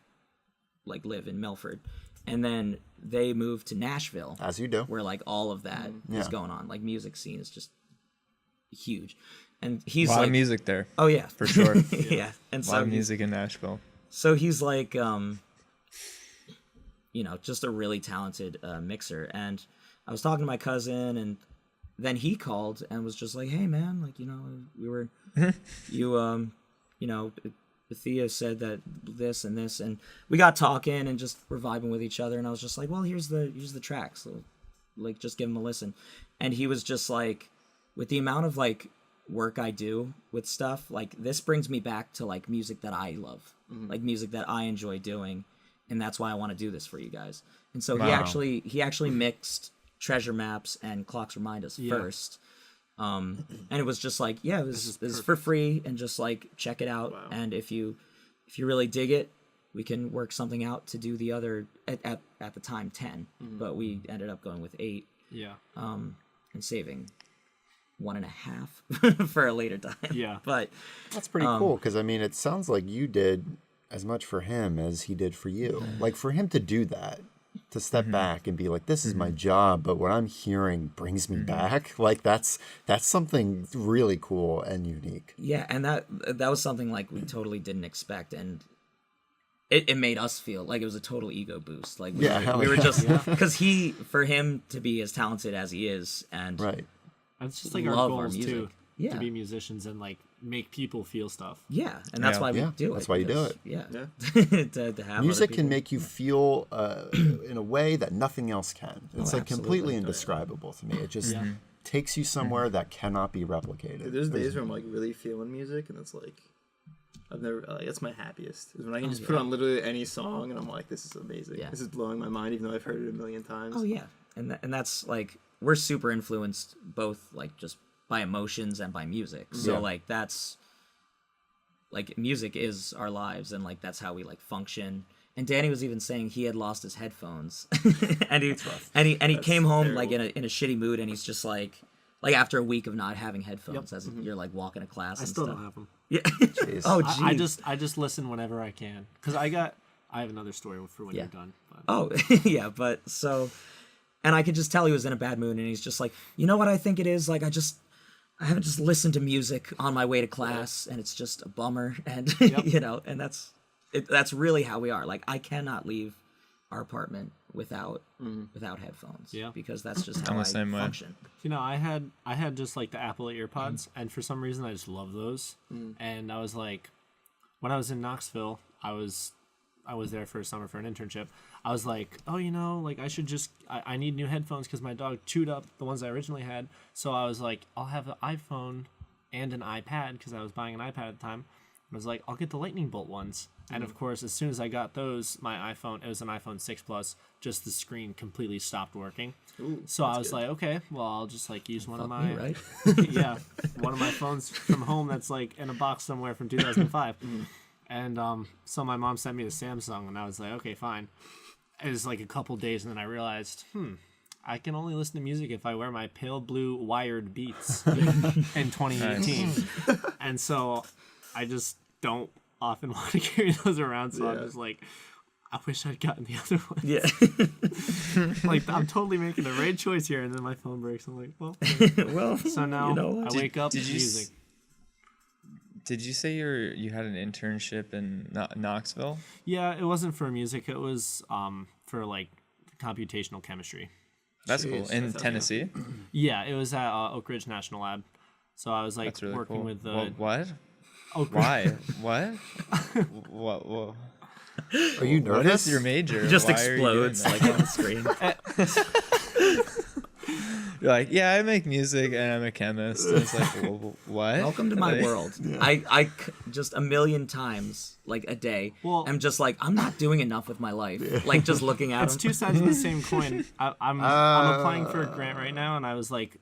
like live in Milford, and then they moved to Nashville, As you do. where like all of that is Yeah. going on. Like music scene is just huge, and he's A lot like, of music there, oh yeah, for sure. yeah, and A lot so of music in Nashville. so he's like, you know, just a really talented mixer. And I was talking to my cousin, and then he called and was just like, "Hey, man, like, you know, we were, you know, Thea said that this and this," and we got talking and just were vibing with each other. And I was just like, "Well, here's the track, so like, just give him a listen." And he was just like, with the amount of like work I do with stuff, like this brings me back to like music that I love, like music that I enjoy doing, and that's why I want to do this for you guys. And so Wow. he actually mixed Treasure Maps and Clocks Remind Us first. And it was just like, yeah, this is for free, and just like check it out. Wow. And if you really dig it, we can work something out to do the other at the time 10, but we ended up going with 8. Yeah. And saving 1.5 for a later time. Yeah. But That's pretty cool, because I mean, it sounds like you did as much for him as he did for you. Like, for him to do that, to step back and be like, this is my job, but what I'm hearing brings me back. Like, that's something really cool and unique. yeah, and that was something like we totally didn't expect, and it made us feel like it was a total ego boost. Like we were just, because for him to be as talented as he is, and Right. And it's just like our love our goals music. too, Yeah. to be musicians and like make people feel stuff. yeah, and that's Yeah. why we Yeah, do it. that's why you do because- it. Yeah, Yeah. to have Music other can people- make you feel in a way that nothing else can. It's like absolutely. completely indescribable to me. It just takes you somewhere that cannot be replicated. There's days where I'm like really feeling music, and it's like I've never like that's my happiest is when I can just put on literally any song, and I'm like, this is amazing. Yeah. This is blowing my mind, even though I've heard it a million times. Oh yeah, and that's like we're super influenced both like just by emotions and by music. So Yeah. like that's like music is our lives, and like that's how we like function. And Danny was even saying he had lost his headphones, and he came home like in a shitty mood, and he's just like after a week of not having headphones, as you're like walking to class. I and still stuff. don't have them. Yeah. Jeez. Oh I geez. I just listen whenever I can, because I have another story for when Yeah. you're done. But. Oh, yeah, but so, and I could just tell he was in a bad mood, and he's just like, you know what I think it is? Like, I haven't just listened to music on my way to class, and it's just a bummer, and, you know, and that's really how we are. Like, I cannot leave our apartment without headphones. Yeah. Because that's just how I'm I the same way. function. You know, I had just like the Apple earpods, and for some reason I just love those. And I was like, when I was in Knoxville, I was there for a summer for an internship. I was like, oh, you know, like I should just I need new headphones because my dog chewed up the ones I originally had. So I was like, I'll have an iPhone and an iPad, because I was buying an iPad at the time. I was like, I'll get the lightning bolt ones. And of course, as soon as I got those, my iPhone, it was an iPhone 6 Plus, just the screen completely stopped working. So I was like, okay, well, I'll just like use one of my, Me, right? yeah, one of my phones from home that's like in a box somewhere from 2005. And so my mom sent me the Samsung, and I was like, okay, fine. It was like a couple days, and then I realized, I can only listen to music if I wear my pale blue wired Beats in 2018. And so I just don't often want to carry those around, so I'm just like, I wish I'd gotten the other one. Yeah. Like, I'm totally making the right choice here, and then my phone breaks. I'm like, well. Well, So now you know, I wake up did to you music. Did you say you had an internship in Knoxville? Yeah, it wasn't for music. It was for like computational chemistry. That's cool. Jeez, In that's Tennessee? Yeah, it was at Oak Ridge National Lab. So I was like That's really working cool. with the What? Oak Why? What? What? Are you What nervous? is your major? it just Why are you doing explodes that? like on the screen. You're like, yeah, I make music and I'm a chemist. And it's like, what? Welcome to my Like- world. I just a million times, like a day, Well- I'm just like, I'm not doing enough with my life. Like, just looking at It's them. two sides of the same coin. I'm applying for a grant right now, and I was like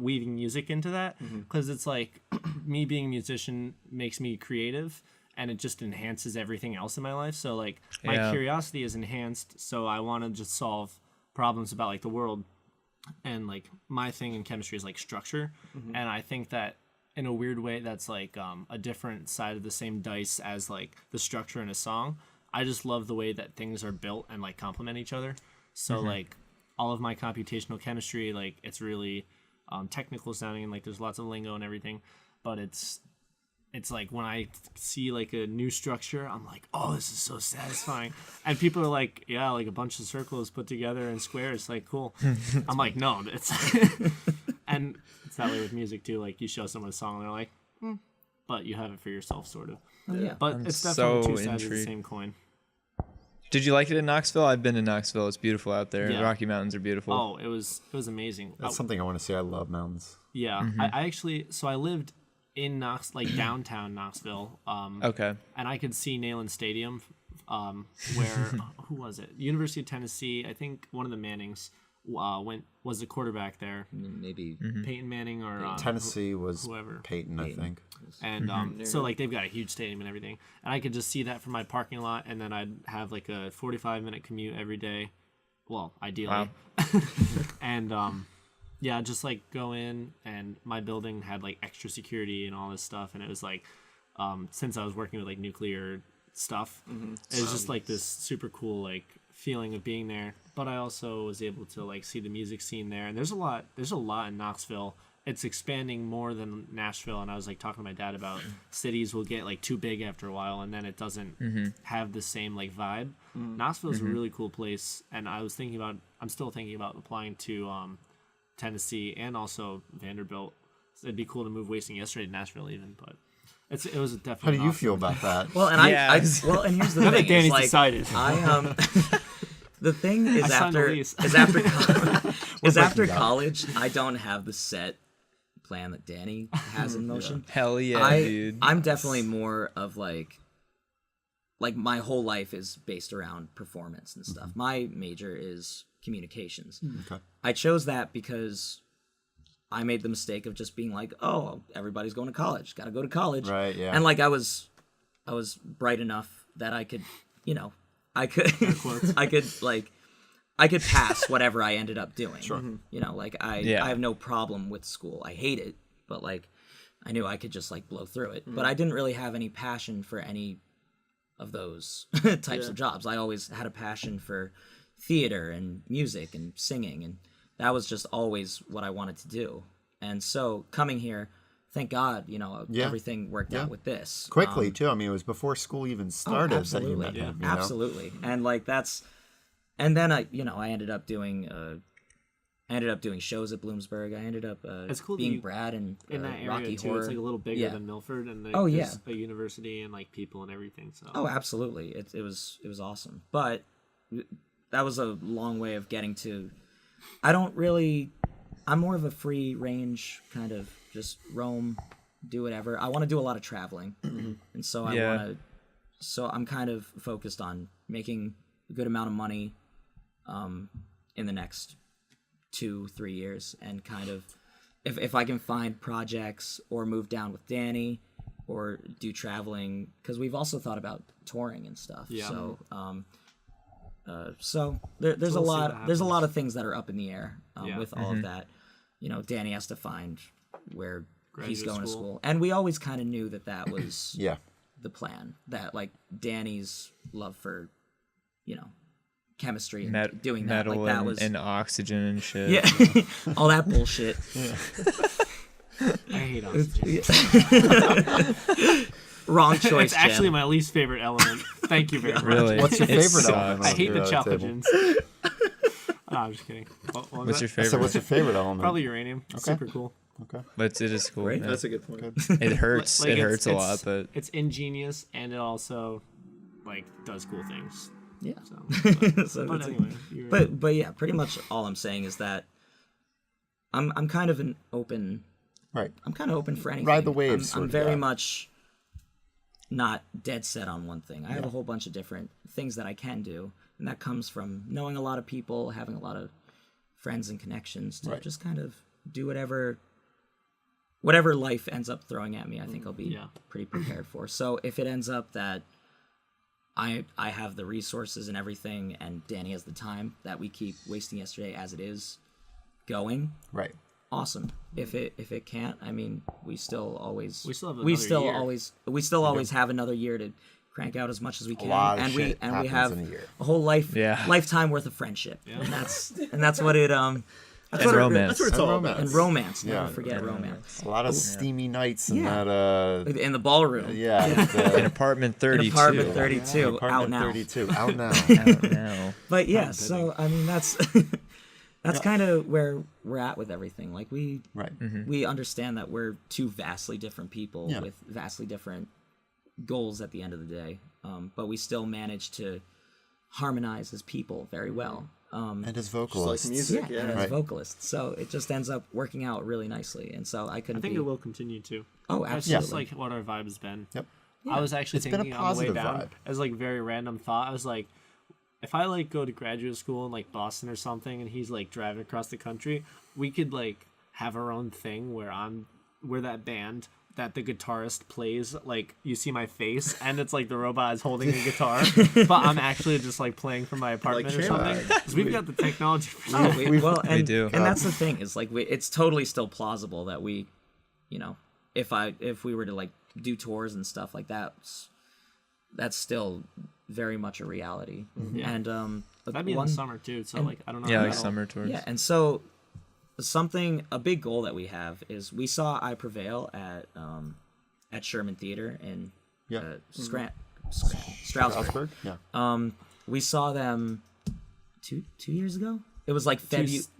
weaving music into that, because it's like me being a musician makes me creative, and it just enhances everything else in my life. So like my Yeah. curiosity is enhanced, so I want to just solve problems about like the world. And like my thing in chemistry is like structure, and I think that in a weird way that's like a different side of the same dice as like the structure in a song. I just love the way that things are built and like complement each other. So like all of my computational chemistry, like it's really technical sounding and like there's lots of lingo and everything, but it's like when I see like a new structure, I'm like, oh, this is so satisfying. And people are like, yeah, like a bunch of circles put together and squares, like cool. I'm like, no, it's and it's that way with music too. Like you show someone a song, and they're like, but you have it for yourself, sort of. Oh, yeah. But I'm it's definitely so two sides of the intrigued. same coin. Did you like it in Knoxville? I've been to Knoxville. It's beautiful out there. Yeah. Rocky Mountains are beautiful. Oh, it was amazing. That's something I want to see. I love mountains. Yeah, I actually, so I lived in downtown Knoxville. Okay. And I could see Neyland Stadium, where who was it? University of Tennessee. I think one of the Mannings was the quarterback there. Maybe Peyton Manning or Tennessee was whoever. Peyton, I think. And so like they've got a huge stadium and everything, and I could just see that from my parking lot, and then I'd have like a 45-minute commute every day. Well, ideally. Wow. And yeah, just like go in, and my building had like extra security and all this stuff, and it was like since I was working with like nuclear stuff, it was just like this super cool like feeling of being there. But I also was able to like see the music scene there, and there's a lot in Knoxville. It's expanding more than Nashville, and I was like talking to my dad about cities will get like too big after a while, and then it doesn't have the same like vibe. Knoxville's a really cool place, and I'm still thinking about applying to Tennessee and also Vanderbilt. It'd be cool to move Wasting Yesterday to Nashville even, but it was How definitely. do you feel about that? Well, and Yeah. and here's the Now that thing. Danny's It's like, decided. The thing is I signed the after lease. after college, I don't have the set plan that Danny has in motion. Hell yeah, dude. I'm definitely more of like my whole life is based around performance and stuff. My major is communications. Okay. I chose that because I made the mistake of just being like, oh, everybody's going to college. Got to go to college. Right, yeah. And like I was bright enough that I could, I could pass whatever I ended up doing. Sure. Like I have no problem with school. I hate it, but like I knew I could just like blow through it. But I didn't really have any passion for any of those types of jobs. I always had a passion for theater and music and singing, and that was just always what I wanted to do. And so coming here, thank God, everything worked out with this. Quickly, too. I mean, it was before school even started. Absolutely. That you met him, Absolutely. And like and then I ended up doing shows at Bloomsburg. I ended up It's cool that being you- Brad and in that area Rocky too. Horror. It's like a little bigger Yeah. than Milford, and Oh, there's a university and like people and everything. So Oh, absolutely. It was awesome. But that was a long way of getting to. I'm more of a free range kind of just roam, do whatever. I want to do a lot of traveling, and so I'm kind of focused on making a good amount of money, in the next 2-3 years, and kind of if I can find projects or move down with Danny or do traveling, because we've also thought about touring and stuff. Yeah. So there's a we'll see what lot of things that are up in the air Yeah. with all of that. Danny has to find where he's Graduate going to school. school, and we always kind of knew that was Yeah. the plan. That like Danny's love for chemistry and doing that, metal like that and, was and oxygen and shit. yeah, all that bullshit. I hate oxygen. Wrong choice. It's actually Jim. my least favorite element. Thank you very much. Really? What's your It favorite element? sucks. I hate the on your table? chalcogens. No, I'm just kidding. What was What's that? your So favorite? what's your favorite element? Probably uranium. It's super cool. Okay. But it is cool. Great. yeah. That's a good point. It hurts. Like, it it's- hurts a lot, it's- but it's ingenious, and it also like does cool things. Yeah. So, So but it's- anyway, you're but yeah, pretty much all I'm saying is that I'm kind of an open. Right. I'm kind of open for anything. Ride the waves, I'm sort of very guy. much not dead set on one thing. I have a whole bunch of different things that I can do, and that comes from knowing a lot of people, having a lot of friends and connections to Right. just kind of do whatever life ends up throwing at me. I think I'll be pretty prepared for. So if it ends up that I have the resources and everything, and Danny has the time, that we keep Wasting Yesterday as it is going, Right. awesome. If it can't, I mean, we still always have another we always have another year to crank out as much as we can, lot of and shit we happens have in a year. a whole lifetime worth of friendship, and that's what it And romance. That's what it's all about. and romance. Yeah. Never forget romance. A lot of steamy nights in Yeah. that. In the ballroom. In apartment 32. In apartment 32. Out Apartment now. 32. Out now. Out now. But yeah, so I mean that's kind of where we're at with everything. Like we Right. we understand that we're two vastly different people Yeah. with vastly different goals at the end of the day, but we still manage to harmonize as people very well. And as Just like vocalists. music, And as Right. vocalists, so it just ends up working out really nicely. And so I couldn't. I think it will continue to. Oh, That's absolutely. just like what our vibe has been. Yep. I was actually It's been a thinking on the way positive down vibe. as like very random thought. I was like, if I like go to graduate school in like Boston or something, and he's like driving across the country, we could like have our own thing where we're that band that the guitarist plays, like you see my face and it's like the robot is holding a guitar, but I'm actually just like playing from my apartment or Chandler. something. Because we've got the technology for that. We do. and that's the thing is like it's totally still plausible that we, if we were to like do tours and stuff like that, that's still very much a reality. Yeah. And That'd be in the summer too. So like I don't know. Yeah, how like that'll- summer tours. yeah, and so a big goal that we have is we saw I Prevail at Sherman Theater in Strasbourg. Strasbourg? Yeah. We saw them 2 years ago. It was like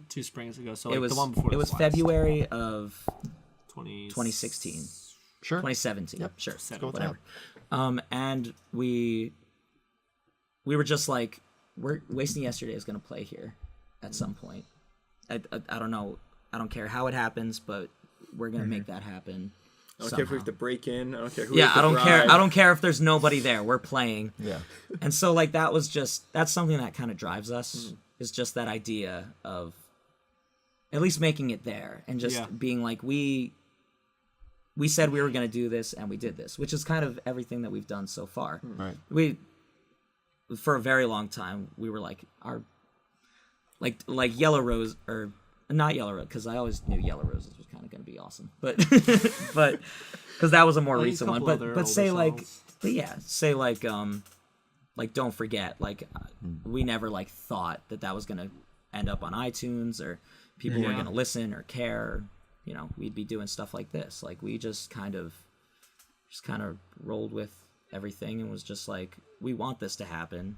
two springs ago. So like it was the one before. it was this last. February of 20... 2016. Sure. 2017. Yep. Sure. Go with Whatever. And we were just like, we're Wasting Yesterday is going to play here at some point. I don't know. I don't care how it happens, but we're going to make that happen. I don't care if we have to break in. I don't care who. Yeah, we have to I don't care. bribe. I don't care if there's nobody there. We're playing. Yeah. And so like that's something that kind of drives us is just that idea of at least making it there and just being like we said we were going to do this and we did this, which is kind of everything that we've done so far. Right. We for a very long time we were like our like Yellow Rose or not Yellow Rose because I always knew Yellow Roses was kind of going to be awesome, but but because that was a more Like a recent one. couple other But say older like songs. but yeah, say like Don't Forget, like we never like thought that was gonna end up on iTunes or people were gonna listen or care. Or, we'd be doing stuff like this. Like we just kind of rolled with everything and was just like, we want this to happen,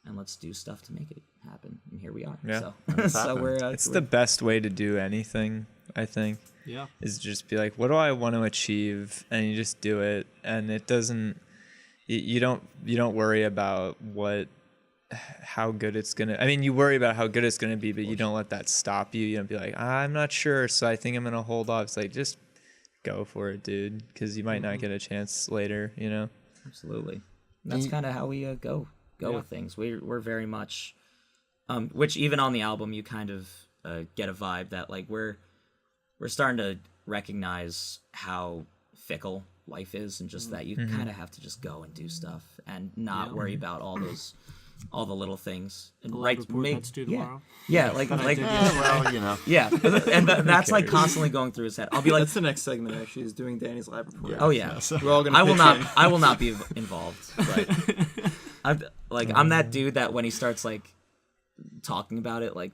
and let's do stuff to make it happen. And here we are. Yeah. So we're It's the best way to do anything, I think. Yeah. Is just be like, what do I want to achieve? And you just do it. And it doesn't, you don't worry about how good it's going to, I mean, you worry about how good it's going to be, but you don't let that stop you. You don't be like, I'm not sure, so I think I'm going to hold off. It's like, just go for it, dude. Because you might not get a chance later, Absolutely. And that's kind of how we go with things. We're very much, which even on the album, you kind of get a vibe that like we're starting to recognize how fickle life is, and just that you kind of have to just go and do stuff and not worry about all the little things. And Let's do tomorrow. yeah, like Well, yeah, and that's like constantly going through his head. I'll be like, That's the next segment. Actually, is doing Danny's lab report. oh yeah. We're all gonna. I will pitch not. in. I will not be involved. But I'm that dude that when he starts like talking about it, like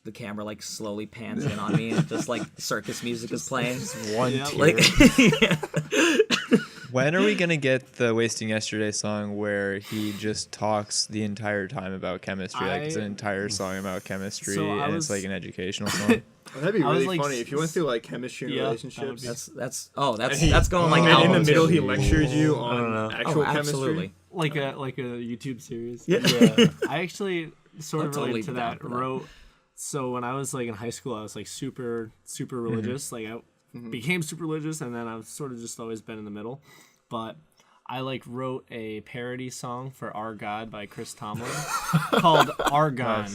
the camera like slowly pans in on me and just like circus music is playing. one Yeah. tier. Like, When are we going to get the Wasting Yesterday song where he just talks the entire time about chemistry? Like it's an entire song about chemistry, So I and was- it's like an educational song. Well, that'd be I was, really like, funny if you went through like chemistry and Yeah, that would relationships. be- that's going like and in the album middle, two. he lectures you on actual Oh, chemistry. absolutely. Like a YouTube series. Yeah. I actually sort I'm of totally related to down that. for that. Wrote so when I was like in high school, I was like super religious. Like I became super religious, and then I've sort of just always been in the middle. But I like wrote a parody song for Our God by Chris Tomlin called Argon.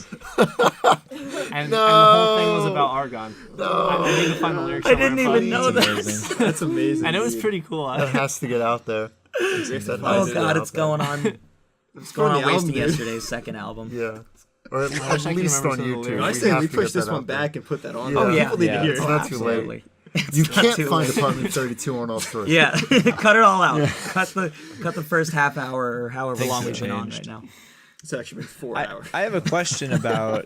And the whole thing was about Argon. I need to find the lyrics. I didn't somewhere, even but- know that. Amazing. That's amazing. And it was dude. pretty cool. That has to get out there. Oh god, it's going on. It's going on on the Wasting album, dude. Yesterday's second album. Yeah. or at wish I could least on remember some of the YouTube. lyrics. I say have we to push get that this one out there. back and put that on. Yeah. there. Oh, People need to hear It's it. not too late. Absolutely. You It's not can't too find late. Apartment 32 on off source. Yeah, cut it all out. Cut the first half hour or however Things long have we've been on changed. right now. It's actually been 4 hours. I have a question about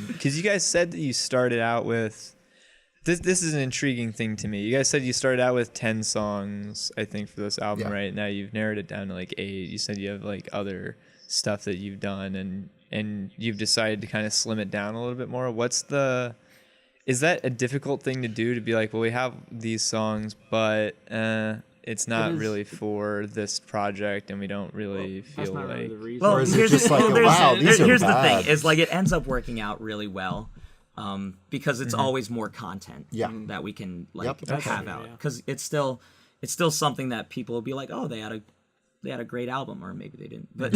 because you guys said that you started out with this is an intriguing thing to me. You guys said you started out with 10 songs, I think, for this album, Yeah. right? Now you've narrowed it down to like 8. You said you have like other stuff that you've done and you've decided to kind of slim it down a little bit more. Is that a difficult thing to do, to be like, well, we have these songs, but it's not really for this project, and we don't really That's feel not really like the reason. Well, Or is it here's just the, like, well, there's, wow, these are here's the bad? thing: is like it ends up working out really well, because it's always more content Yeah. that we can like Yep. have That's true, out. yeah. Because it's still something that people will be like, oh, they had a great album, or maybe they didn't. But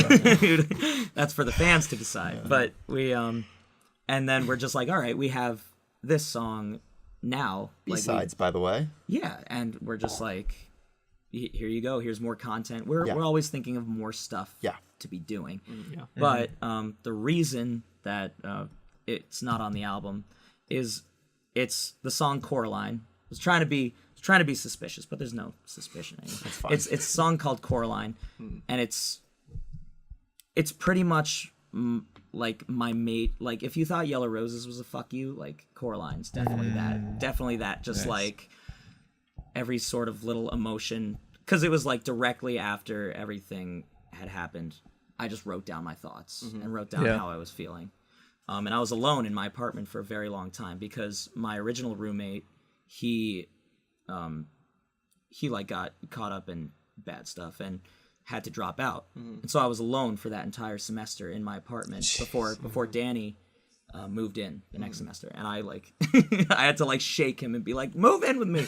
that's for the fans to decide. But we and then we're just like, all right, we have this song now. B-sides, by the way. Yeah, and we're just like, here you go. Here's more content. We're always thinking of more stuff Yeah. to be doing. Yeah. But the reason that it's not on the album is it's the song Coraline. I was trying to be suspicious, but there's no suspicion anymore. That's fine. It's a song called Coraline, and it's pretty much like my mate. Like if you thought Yellow Roses was a fuck you, like Coraline's definitely that. Definitely that. Just Nice. like every sort of little emotion, because it was like directly after everything had happened. I just wrote down my thoughts and wrote down Yeah. how I was feeling. And I was alone in my apartment for a very long time because my original roommate, he like got caught up in bad stuff and had to drop out. And so I was alone for that entire semester in my apartment before Danny moved in the next semester. And I like I had to like shake him and be like, move in with me.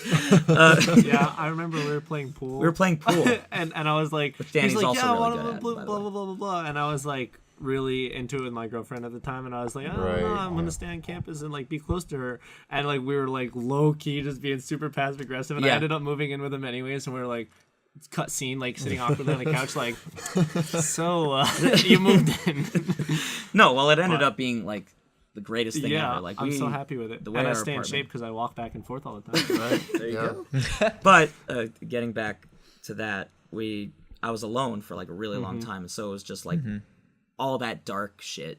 Yeah, I remember we were playing pool. We were playing pool. and I was like, Danny's he's like, also yeah, really I good want at it, blah, by the blah, way. blah, blah, blah, blah. And I was like really into it with my girlfriend at the time, and I was like, I don't Right, know, I'm gonna yeah. stay on campus and like be close to her. And like we were like low key just being super passive aggressive, and I Yeah. ended up moving in with him anyways, and we were like cut scene, like sitting awkwardly on the couch, like, so you moved in. No, well, it ended up being like the greatest thing Yeah, ever. Like I'm so happy with it. the way And I our stay in apartment- shape because I walk back and forth all the time. Right? There you Yeah. go. But getting back to that, I was alone for like a really long time, and so it was just like all that dark shit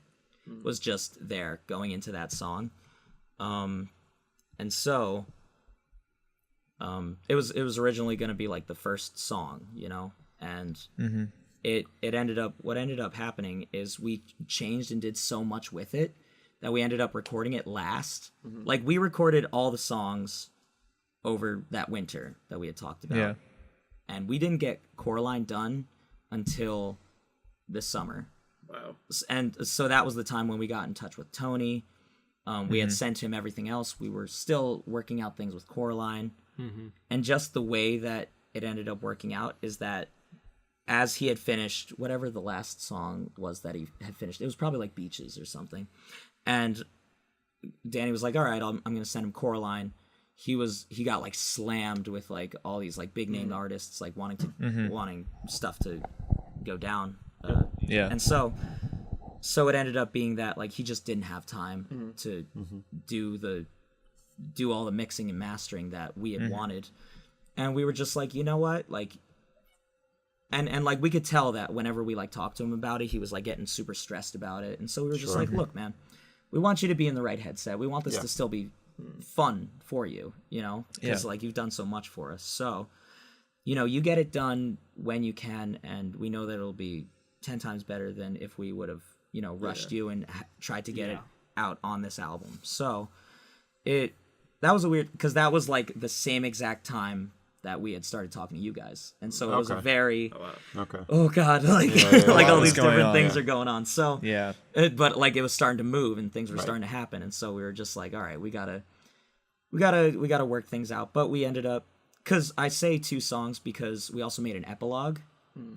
was just there going into that song, and so it was originally going to be like the first song, you know, and it ended up what ended up happening is we changed and did so much with it that we ended up recording it last. Like we recorded all the songs over that winter that we had talked about. Yeah. And we didn't get Coraline done until this summer. Wow. And so that was the time when we got in touch with Tony. We had sent him everything else. We were still working out things with Coraline. And just the way that it ended up working out is that as he had finished whatever the last song was that he had finished, it was probably like Beaches or something. And Danny was like, all right, I'm going to send him Coraline. He got like slammed with like all these like big name artists like wanting stuff to go down. Yeah. And so it ended up being that like he just didn't have time to do all the mixing and mastering that we had wanted. And we were just like, you know what? Like and like we could tell that whenever we like talked to him about it, he was like getting super stressed about it. And so we were just like, look, man, we want you to be in the right headset. We want this to still be fun for you, you know, because like you've done so much for us. So, you know, you get it done when you can, and we know that it'll be 10 times better than if we would have, you know, rushed you and tried to get it out on this album. So that was a weird, because that was like the same exact time that we had started talking to you guys, and so it was a very Okay. oh god, like yeah. like all What's these going different on, things are going on. So Yeah. but like it was starting to move and things were starting to happen, and so we were just like, all right, we gotta work things out. But we ended up, because I say 2 songs because we also made an epilogue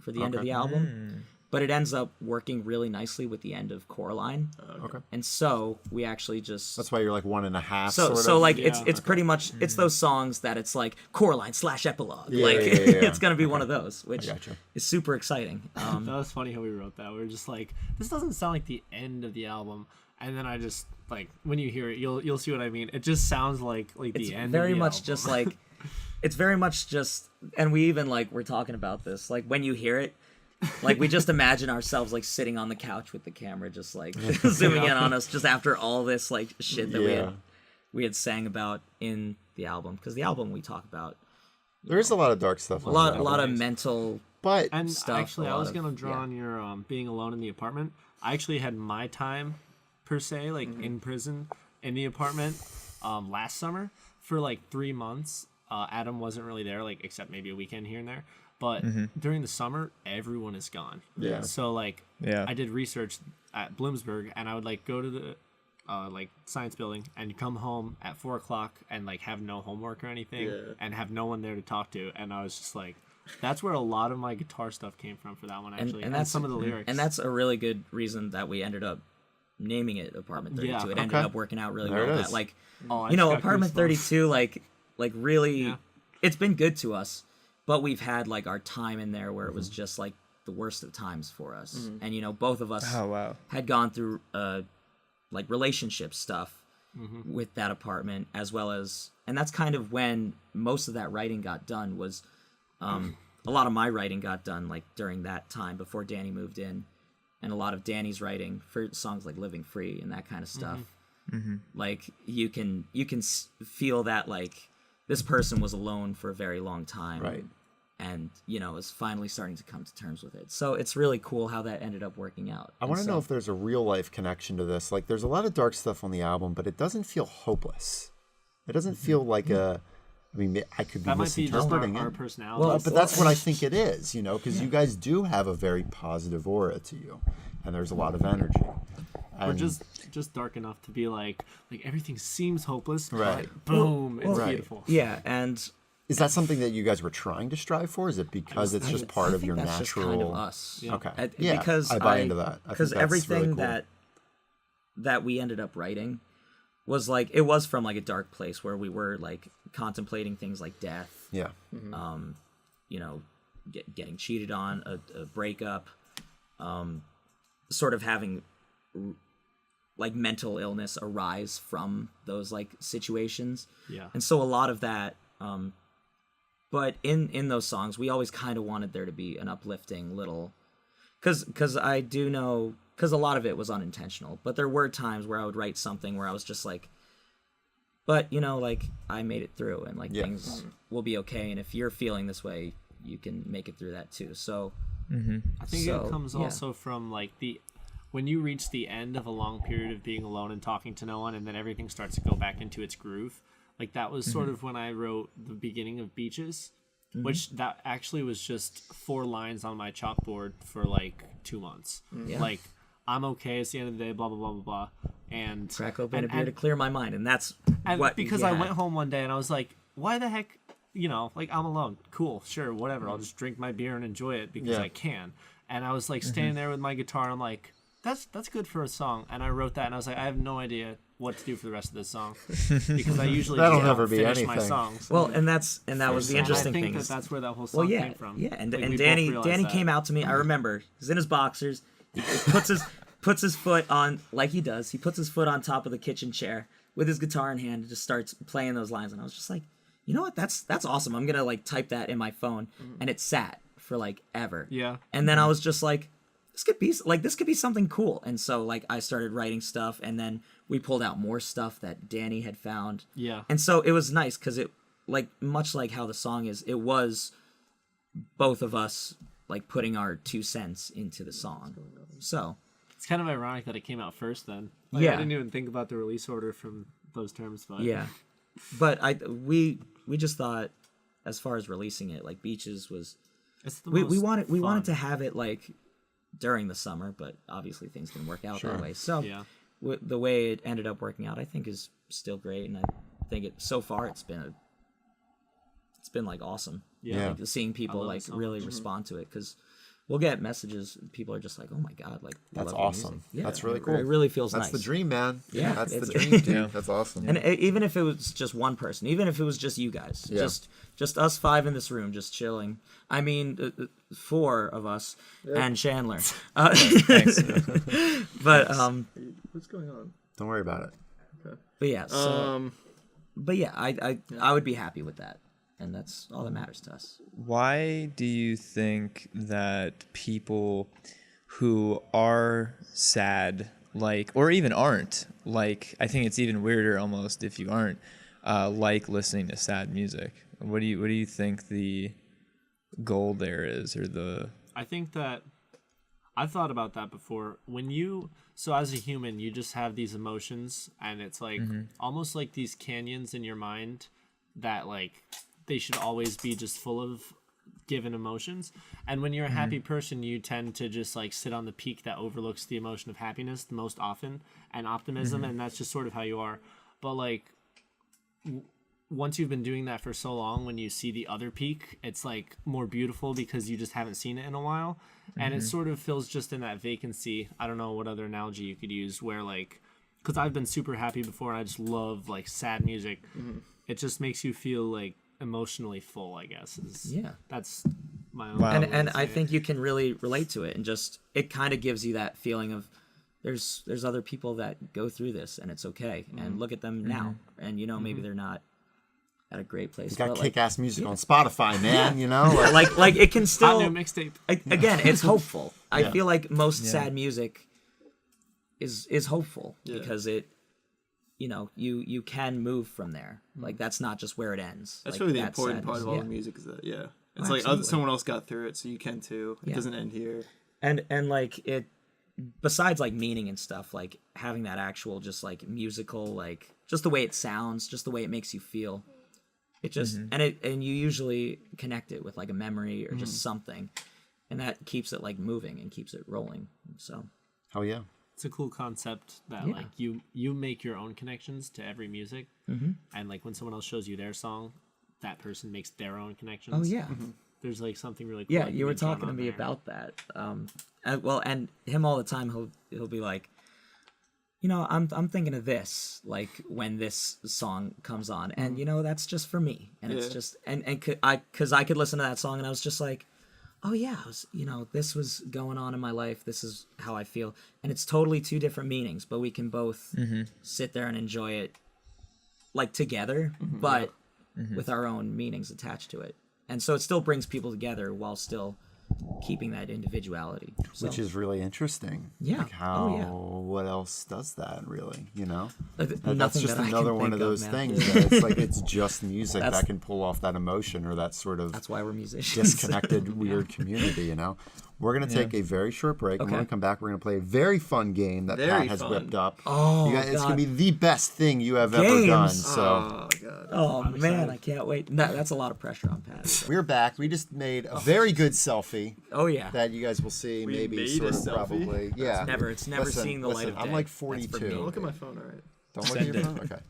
for the end of the album, but it ends up working really nicely with the end of Coraline. Okay. And so we actually just That's why you're like 1.5. so sort so of. like Yeah. it's pretty much it's those songs that it's like Coraline / epilogue. Yeah, like yeah, yeah, yeah. it's gonna be one of those, which gotcha. is super exciting. That was funny how we wrote that. We were just like, this doesn't sound like the end of the album. And then I just like when you hear it, you'll see what I mean. It just sounds like It's the end. very of the much album. just like it's very much just, and we even like we're talking about this like when you hear it, like we just imagine ourselves like sitting on the couch with the camera just like zooming in on us just after all this like shit that Yeah. we had sang about in the album, because the album we talk about There is a lot of dark stuff. a lot of mental. But And stuff, actually, a I lot was of- gonna draw yeah. on your being alone in the apartment. I actually had my time, per se, like in prison in the apartment, last summer for like 3 months. Adam wasn't really there, like except maybe a weekend here and there. But during the summer, everyone is gone. Yeah. So like, Yeah. I did research at Bloomsburg, and I would like go to the like science building and come home at 4 o'clock and like have no homework or anything and have no one there to talk to. And I was just like, that's where a lot of my guitar stuff came from for that one actually, and that's some of the lyrics. And that's a really good reason that we ended up naming it Apartment 32. Yeah, It ended okay. up working out really There well. it That, is. like, Oh, I you know, just got Apartment goosebumps. 32, like really, Yeah. it's been good to us, but we've had like our time in there where it was just like the worst of times for us. And, you know, both of us Oh wow. had gone through like relationship stuff with that apartment, as well as, and that's kind of when most of that writing got done was a lot of my writing got done like during that time before Danny moved in, and a lot of Danny's writing for songs like Living Free and that kind of stuff. Like you can feel that like this person was alone for a very long time, Right. and you know is finally starting to come to terms with it. So it's really cool how that ended up working out. I want to know if there's a real life connection to this. Like, there's a lot of dark stuff on the album, but it doesn't feel hopeless. It doesn't feel like a. I mean, I could be that might be just misinterpreting our it. personality. Well, but that's what I think it is, you know, because you guys do have a very positive aura to you, and there's a lot of energy. We're And- just dark enough to be like everything seems hopeless, Right. but boom, it's Right. beautiful. Yeah, and Is that something that you guys were trying to strive for? Is it because it's just part I of think your that's natural? just kind of us. Yeah. Okay. Yeah, because I buy into that. I think Because that's everything really cool. that we ended up writing was like it was from like a dark place where we were like contemplating things like death, Yeah. you know, getting cheated on, a breakup, sort of having like mental illness arise from those like situations. Yeah. And so a lot of that, but in those songs, we always kind of wanted there to be an uplifting little, because I do know, because a lot of it was unintentional, but there were times where I would write something where I was just like, but you know, like I made it through, and like Yeah. things will be okay, and if you're feeling this way, you can make it through that too. So I think So, it comes yeah. also from like when you reach the end of a long period of being alone and talking to no one, and then everything starts to go back into its groove. Like that was sort of when I wrote the beginning of Beaches, which that actually was just 4 lines on my chalkboard for like 2 months. Yeah. Like I'm okay. It's the end of the day. Blah blah blah blah blah. And crack open a and- beer to and- clear my mind, and that's and what because I yeah. went home one day and I was like, why the heck, you know, like I'm alone. Cool, sure, whatever. I'll just drink my beer and enjoy it because Yeah. I can. And I was like standing there with my guitar and I'm like, that's good for a song. And I wrote that and I was like, I have no idea what to do for the rest of this song because I usually That'll just never don't be finish my anything. songs. Well, and that was the And interesting I think thing. that is- that's where that whole song Well, yeah, came from. yeah, and Like, and we both Danny realized that. came out to me. I remember he's in his boxers. He puts his foot on like he does. He puts his foot on top of the kitchen chair with his guitar in hand and just starts playing those lines. And I was just like, you know what? That's awesome. I'm gonna like type that in my phone, and it sat for like ever. Yeah. And then I was just like, this could be something cool. And so like I started writing stuff, and then we pulled out more stuff that Danny had found. Yeah. And so it was nice because it, like, much like how the song is, it was both of us, like, putting our 2 cents into the song. So, It's kind of ironic that it came out first then. Like, Yeah. I didn't even think about the release order from those terms, but yeah. But we just thought, as far as releasing it, like, Beaches was... it's the We most wanted fun. to have it, like, during the summer, but obviously things didn't work out that way. So, Yeah. the way it ended up working out, I think, is still great, and I think so far it's been like awesome. Yeah. Like, seeing people love like it so really respond to it, because we'll get messages. People are just like, "Oh my god, like they That's love your awesome. music." Yeah, That's really it cool. really feels That's nice. the dream, man. Yeah, That's the it's- dream, dude. Yeah. That's awesome. And even if it was just one person, even if it was just you guys, Yeah. just us 5 in this room, just chilling. I mean, 4 of us and Chandler. Thanks. But What's going on? Don't worry about it. but yeah, so but yeah, I would be happy with that, and that's all that matters to us. Why do you think that people who are sad, like, or even aren't, like, I think it's even weirder almost if you aren't, like listening to sad music? What do you think the goal there is, or the? I think that I've thought about that before. So as a human, you just have these emotions, and it's like almost like these canyons in your mind that like they should always be just full of given emotions. And when you're a happy person, you tend to just like sit on the peak that overlooks the emotion of happiness the most often, and optimism, and that's just sort of how you are. But like once you've been doing that for so long, when you see the other peak, it's like more beautiful because you just haven't seen it in a while. And it sort of feels just in that vacancy. I don't know what other analogy you could use, where like, because I've been super happy before and I just love like sad music. It just makes you feel like emotionally full, I guess. That's my own. Wow. And I think you can really relate to it, and just it kind of gives you that feeling of there's other people that go through this and it's okay, and look at them now, and maybe they're not at a great place. You got but, kick-ass music on Spotify, man. You know, like it can Hot still new mixtape. again, it's hopeful. I Yeah. feel like most sad music is hopeful because it you can move from there. Like that's not just where it ends. That's like, really the that important part sadness. of all Yeah. the music is that, it's Oh, like absolutely. someone else got through it, so you can too. It Yeah. doesn't end here. And like it, besides like meaning and stuff, like having that actual just like musical, like just the way it sounds, just the way it makes you feel. It just and you usually connect it with like a memory or just something, and that keeps it like moving and keeps it rolling. So oh yeah. It's a cool concept that like you make your own connections to every music, and like when someone else shows you their song, that person makes their own connections. oh yeah. There's like something really cool. Yeah, like, you were being drawn talking to on me there. about that. And him all the time, he'll be like, I'm thinking of this, like when this song comes on, and that's just for me, and it's Yeah. just because I could listen to that song, and I was just like, oh yeah, this was going on in my life. This is how I feel, and it's totally 2 different meanings, but we can both sit there and enjoy it, like together, but with our own meanings attached to it. And so it still brings people together while still keeping that individuality. So, Which is really interesting. Yeah. Like how, Oh, yeah. what else does that really, That's nothing just that I another can one think of those now. things that it's like it's just music That's- that can pull off that emotion or that sort of That's why we're musicians. disconnected, weird community, We're going to take a very short break. And when we Okay. come back, we're going to play a very fun game that Very Pat has fun. whipped up. Oh, It's God. going to be the best thing you have ever Games. done. So Oh god. Oh man, I can't wait. That's a lot of pressure on Pat. we're back. We just made a very good selfie Oh yeah. that you guys will see We maybe made sort a of selfie? probably. Yeah. It's never seeing the light of day. I'm like That's for 42. me. Don't look at my phone, alright. Don't look at your phone? Okay.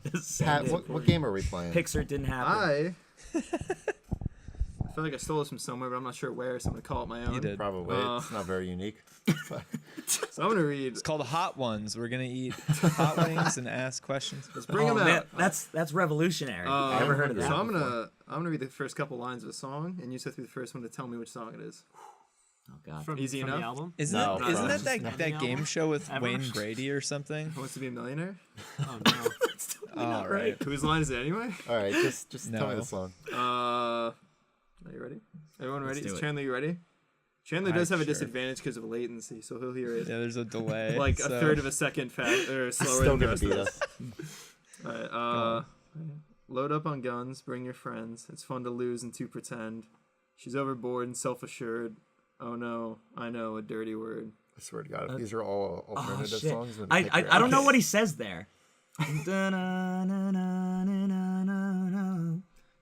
Pat, what game are we playing? Pixar didn't happen. I feel like I stole this from somewhere, but I'm not sure where, so I'm gonna call it my own. You did. Probably. It's not very unique. So I'm gonna read. It's called Hot Ones. We're gonna eat hot wings and ask questions. Let's bring Oh, them man, out. that's revolutionary. Never heard of that. So I'm before. gonna read the first couple lines of a song, and you have to be the first one to tell me which song it is. Oh god. From, Easy from enough? the album. Isn't No, that isn't from- that that game show with Ever? Wayne Brady or something? Who Wants to Be a Millionaire? Oh no. All right. Whose line is it anyway? All right, just tell me No. the song. Are you ready? Everyone ready? do Is it. Chandler, you ready? Chandler does Alright, have a sure. disadvantage because of latency, so he'll hear it Yeah, there's a delay. like so- a third of a second or slower Still than the gonna rest beat of us. us. Alright, load up on guns, bring your friends. It's fun to lose and to pretend. She's overboard and self-assured. Oh no, I know, a dirty word. I swear to God, if these are all Oh alternative shit. songs. then I pick your I don't know ass. what he says there.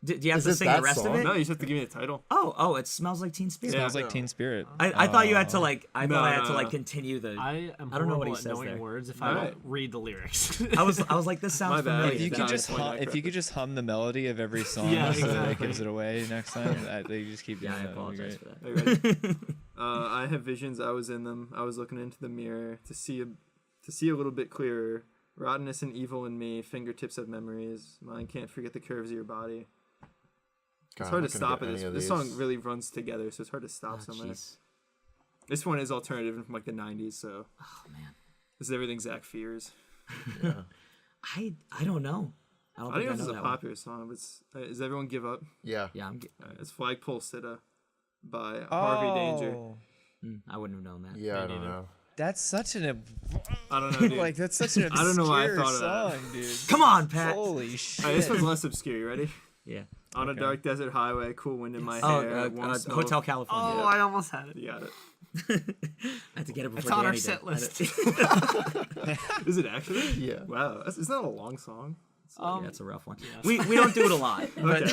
Do you have Is to it sing the that rest song? of it? No, you just have to give me the title. Oh, it smells like Teen Spirit. Smells Yeah. like Teen Spirit. I thought you had to like. I No, thought I had no, to like no. continue the. I am I don't know what horrible he at says knowing there. words if I Alright. don't read the lyrics. I was like, this sounds My bad. familiar. If you Yeah, could I just point out hum, if you correctly. could just hum the melody of every song Yeah, so that it exactly. gives it away next time, they just keep doing Yeah, I that. That'd be apologize great. for that. Are you ready? I have visions. I was in them. I was looking into the mirror to see a little bit clearer. Rottenness and evil in me. Fingertips of memories. Mind can't forget the curves of your body. It's hard to stop it. This song really runs together, so it's hard to stop somewhere. This one is alternative from like the 90s, so. Oh man. This is everything Zach fears. Yeah. I don't know. I don't think know I if know it's a that popular song, but does everyone give up? Yeah. Yeah, It's Flagpole Sitta by Harvey Danger. I wouldn't have known that. Yeah, I don't know. That's such an I don't know, dude. like that's such an obscure I don't know why I thought of song, that. dude. Come on, Pat. Holy shit! This one's less obscure. You ready? Yeah. On a dark desert highway, cool wind in my Oh, hair. won't snow. Hotel California. Oh, I almost had it. You got it. I had to get it before It's on our Danny set did. list. Is it actually? Yeah. Wow, isn't that a long song? Yeah, it's a rough one. We don't do it a lot, but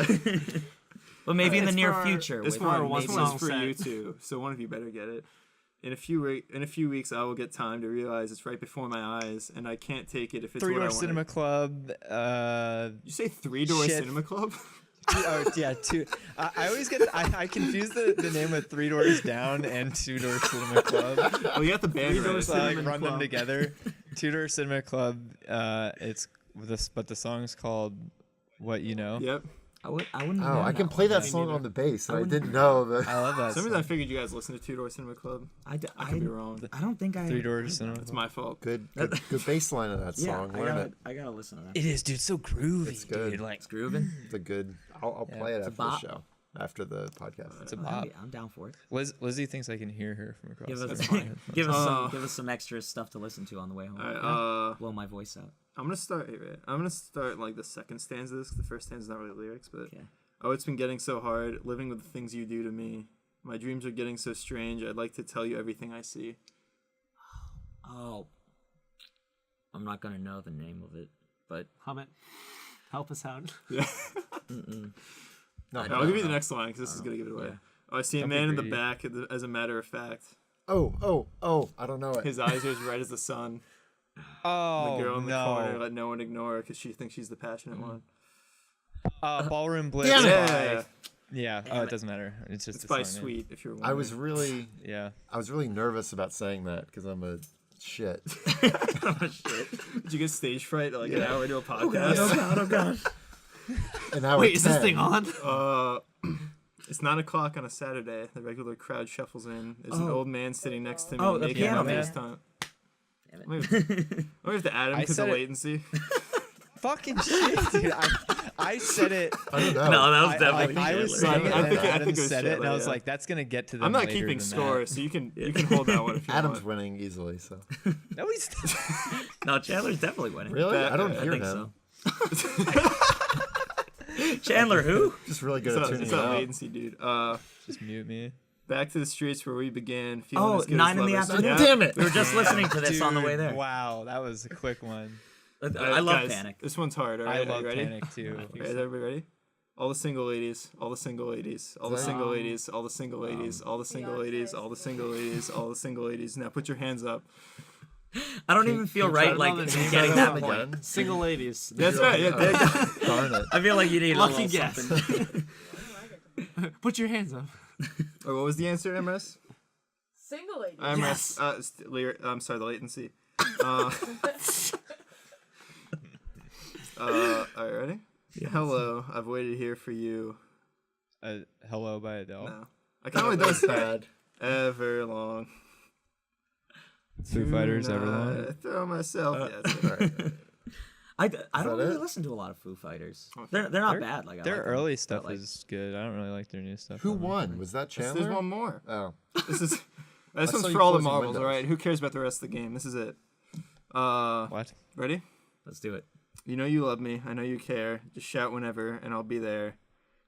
but maybe in the It's near for our- future. This with one, one this song one's for set. you too. So one of you better get it. In a few weeks, I will get time to realize it's right before my eyes, and I can't take it if it's Three what I Door want. Cinema Club. You say 3 Door Shit. Cinema Club? Oh yeah, two. I always get I confuse the name of 3 Doors Down and 2 Door Cinema Club. Oh, you got the band right. So I like Cinema run them Club. together. 2 Door Cinema Club. It's this, but the song's called What You Know. Yep. I wouldn't. Oh, I can play that song on the bass, and I didn't know that. I love that. For some reason, song. I figured you guys listen to 2 Door Cinema Club. I could be wrong. I don't think I. 3 Doors Cinema. It's my fault. Good bass line of that Yeah, song. Learn it. I gotta listen to that. It is, dude. So groovy. It's good. Dude. Like It's grooving. It's a good. I'll play it It's a after the bop. show, after the podcast. it's a bop. I'm down for it. Lizzie thinks I can hear her from across. Give the us, room. give us some extra stuff to listen to on the way home. All right, Blow my voice out. I'm gonna start like the second stanza of this. 'Cause the first stanza is not really lyrics, but Okay. oh, it's been getting so hard living with the things you do to me. My dreams are getting so strange. I'd like to tell you everything I see. Oh, I'm not gonna know the name of it, but Hum it. Help us out. No, I'll give you the next line because this is gonna give it away. Yeah. Oh, I see a Don't be man in the greedy. back. As a matter of fact, Oh! I don't know it. his eyes are as red as the sun. Oh The girl in the corner, no! let no one ignore her because she thinks she's the passionate one. Ballroom Blitz. Damn it. Yeah, Yeah. Oh, it doesn't matter. It's just it's a by song name. Sweet. If you're I was wondering. Yeah. really nervous about saying that because I'm a shit. Did you get stage fright like an hour into a podcast? oh god. And now Wait, is this thing on? It's 9 o'clock on a Saturday. The regular crowd shuffles in. There's an old man sitting next to me. Oh, the making piano up man. his time. Damn it. We have to add him I because said of it- latency. Fucking shit, dude. I said it. I don't know. No, that was definitely. I was Chandler. saying it, I and think then it Adam was said it, and I Chandler, was yeah. like, "That's gonna get to them." I'm not later keeping than score, that. so you can hold that one if you Adam's want. winning easily, so. No, he's. No, Chandler's definitely winning. Really? That- I don't I hear think him. so. Chandler, who? Just really good It's at not, tuning it's it not out. latency, dude. Just mute me. Back to the streets where we began. Feeling Oh, as good 9 as in the lovers. afternoon. Yeah. Damn it! We were just listening to this on the way Dude, there. Wow, that was a quick one. I love Guys, Panic. This one's hard. All I right, love you ready? Panic too. Okay, is everybody ready? All the single ladies, all the single ladies, all the single ladies, all the single ladies, all the single ladies, all the single ladies, all the single ladies. Now put your hands up. I don't even feel can you right try like to know the getting name that of it point. again? Single ladies. That's right. Yeah, there you go. Darn it. I feel like you need a Lucky little guess. something. Put your hands up. Oh, what was the answer, Amresse? Single ladies. Amresse. I'm sorry, the latency. All right, ready? Hello, I've waited here for you. Hello by Adele. No, I can't really That's do bad. ever long. Foo Fighters, Tonight, Everlong. I throw myself. Oh. Yeah, that's it. I don't that really it? listen to a lot of Foo Fighters. They're not Their- bad. Like I Their like them, early but, stuff like, is good. I don't really like their new stuff. Who won? Was that There's Chandler? one more. Oh. This is. This saw one's you for all the closing marbles, windows. all right? Who cares about the rest of the game? This is it. What? Ready? Let's do it. You know you love me. I know you care. Just shout whenever, and I'll be there.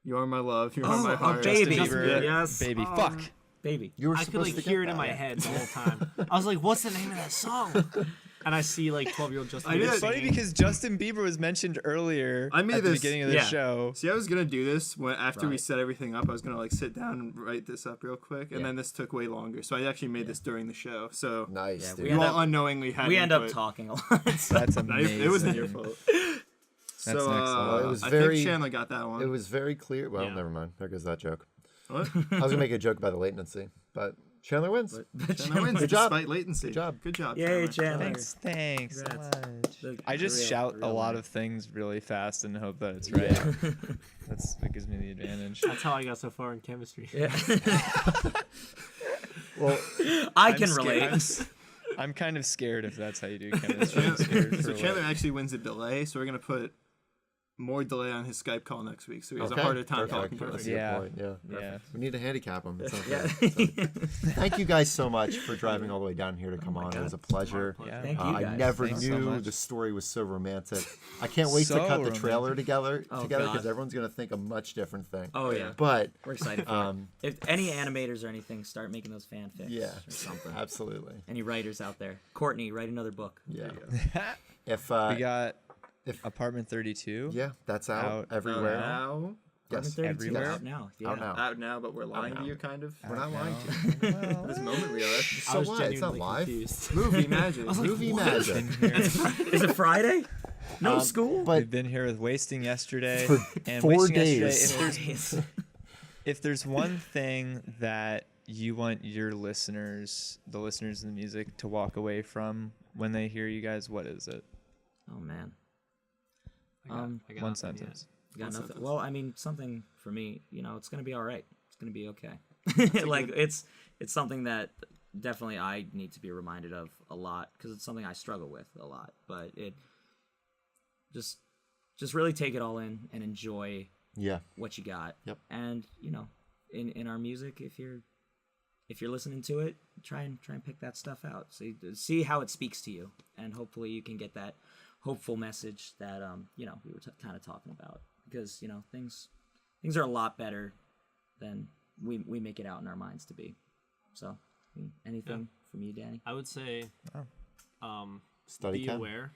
You are my love. You are my Oh, heart. baby. Justin Bieber, Yes. Baby. Fuck. Baby. You were I could supposed like to hear get it in that. my head the whole time. I was like, "What's the name of that song?" And I see like 12-year-old Justin I knew Bieber that- It's funny singing. because Justin Bieber was mentioned earlier I made at the this- beginning of the yeah. show. See, I was gonna do this after we Right. set everything up. I was gonna like sit down and write this up real quick, and Yeah. then this took way longer. So I actually made this during the show. So Nice, Yeah, dude. we you end all up- unknowingly had. We end up input. talking a lot. That's No, amazing. it wasn't your fault. So next level. It was I very- think Chandler got that one. It was very clear. Well, Yeah. never mind. There goes that joke. What? I was gonna make a joke about the latency, but Chandler wins. Chandler wins Good job. despite latency. Good job. Good job. Yay, Chandler. Thanks so Congrats. much. I just shout a lot of things really fast and hope that it's right. That gives me the advantage. That's how I got so far in chemistry. Yeah. Well, I can relate. I'm kind of scared if that's how you do chemistry. I'm scared So for Chandler what- actually wins a delay, so we're gonna put more delay on his Skype call next week, so he has okay. a harder time Perfect. talking to That's us. a good Yeah. point. Yeah. Yeah. We need to handicap him. It's not Yeah. bad. So, thank you guys so much for driving all the way down here to come on. It was a pleasure. Yeah. Thank you I guys. never Thanks so knew much. the story was so romantic. I can't wait to So cut the trailer romantic. together Oh, because God. everyone's gonna think a much different thing. Oh yeah, But we're excited for it. If any animators or anything start making those fanfics yeah, or something. absolutely. Any writers out there? Courtney, write another book. Yeah. If we got if- Apartment 32. yeah, that's out Out everywhere. Now, Yes. 32 everywhere? out now. Yeah. Out now. out now, but we're lying to now. you, kind of. We're not lying to you. At this moment, we are. So what? It's not live. Confused. Movie magic. Movie magic. Been here, Is it Friday? No school. But we've been here with Wasting Yesterday. For and 4 Wasting days. Yesterday, if there's one thing that you want your listeners, the listeners of the music, to walk away from when they hear you guys, what is it? Oh man. I got One nothing yet. sentence. Got One nothing. sentence. Well, I mean, something for me. It's gonna be all right. It's gonna be okay. Like it's something that definitely I need to be reminded of a lot because it's something I struggle with a lot. But it just really take it all in and enjoy yeah, what you got. Yep. And in our music, if you're listening to it, try and pick that stuff out. See how it speaks to you, and hopefully you can get that hopeful message that we were kind of talking about, because things are a lot better than we make it out in our minds to be. So anything from you, Danny? I would say, study be chem. aware,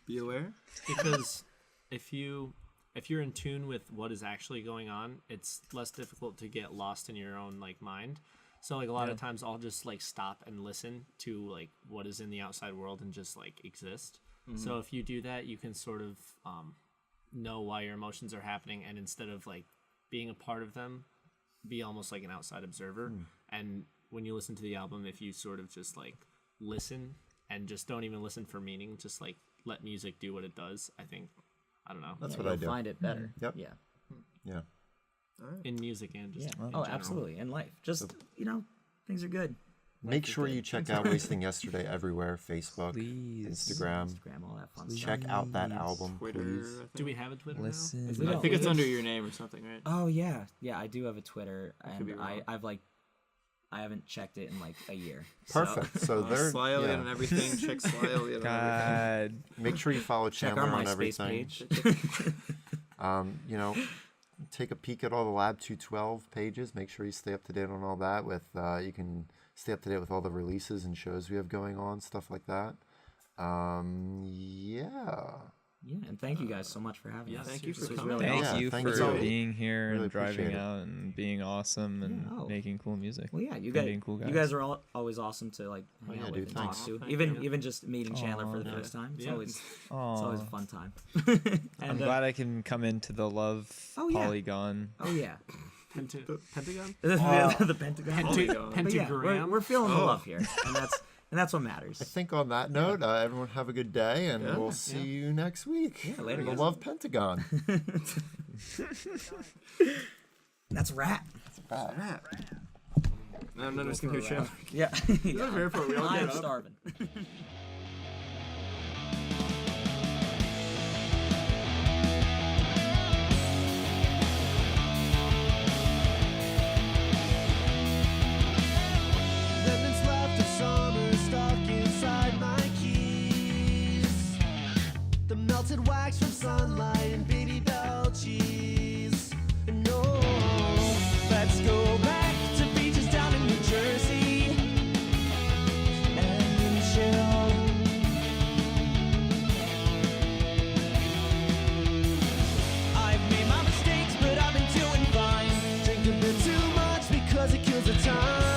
Be aware. because if you're in tune with what is actually going on, it's less difficult to get lost in your own mind. So a lot of times I'll just stop and listen to what is in the outside world and just exist. So if you do that, you can sort of know why your emotions are happening, and instead of being a part of them, be almost like an outside observer. And when you listen to the album, if you sort of just listen and just don't even listen for meaning, just let music do what it does, I don't know. That's Yeah, what I you'll do. find it better. Yep. Yeah. Yeah. In music and just Yeah. in Oh, general. absolutely. In life, just things are good. Make sure you check out Wasting Yesterday everywhere: Facebook, Please. Instagram. Instagram, all that fun stuff. Check out that album, Twitter. please. I think. Do we have a Twitter Listen. We I don't. think it's under your name or something, right? Oh yeah, I do have a Twitter, could be and wrong. I haven't checked it in a year. So Perfect. So they're Sly Elliott yeah. on everything. Check Sly Elliott on God. Make sure you follow check Chandler our on MySpace everything. page. Take a peek at all the Lab 212 pages. Make sure you stay up to date on all that. You can stay up to date with all the releases and shows we have going on, stuff like that. Yeah. Yeah, and thank you guys so much for having us. thank you for This was coming. really Thank awesome. you thank for you. being here Really and driving appreciate it. out and being awesome and Yeah. making cool music. Well, yeah, you and guys, being cool you guys are always awesome to hang yeah, out dude, with and thanks. talk to. Thank Even you. even just meeting Chandler for the Aw. first time, it's Yeah. always a fun time. I'm and glad I can come into the Love Oh, yeah. Polygon. oh yeah, Pentagon? the Pentagon. Pentagon. But yeah, Pentagram? we're feeling the Oh. love here, and that's what matters. I think on that note, everyone have a good day, and Yeah. we'll see you next week. Yeah, later, The guys. Love Pentagon. That's rat. Bad. No, I'm not just gonna hear Chandler. Yeah, Go to the airport. We all I'm get up. starving. Remnants left of summer stuck inside my keys. The melted wax from sunlight and baby bell cheese. No, let's go back to beaches down in New Jersey and chill. I've made my mistakes, but I've been doing fine. Drink a bit too much because it kills the time.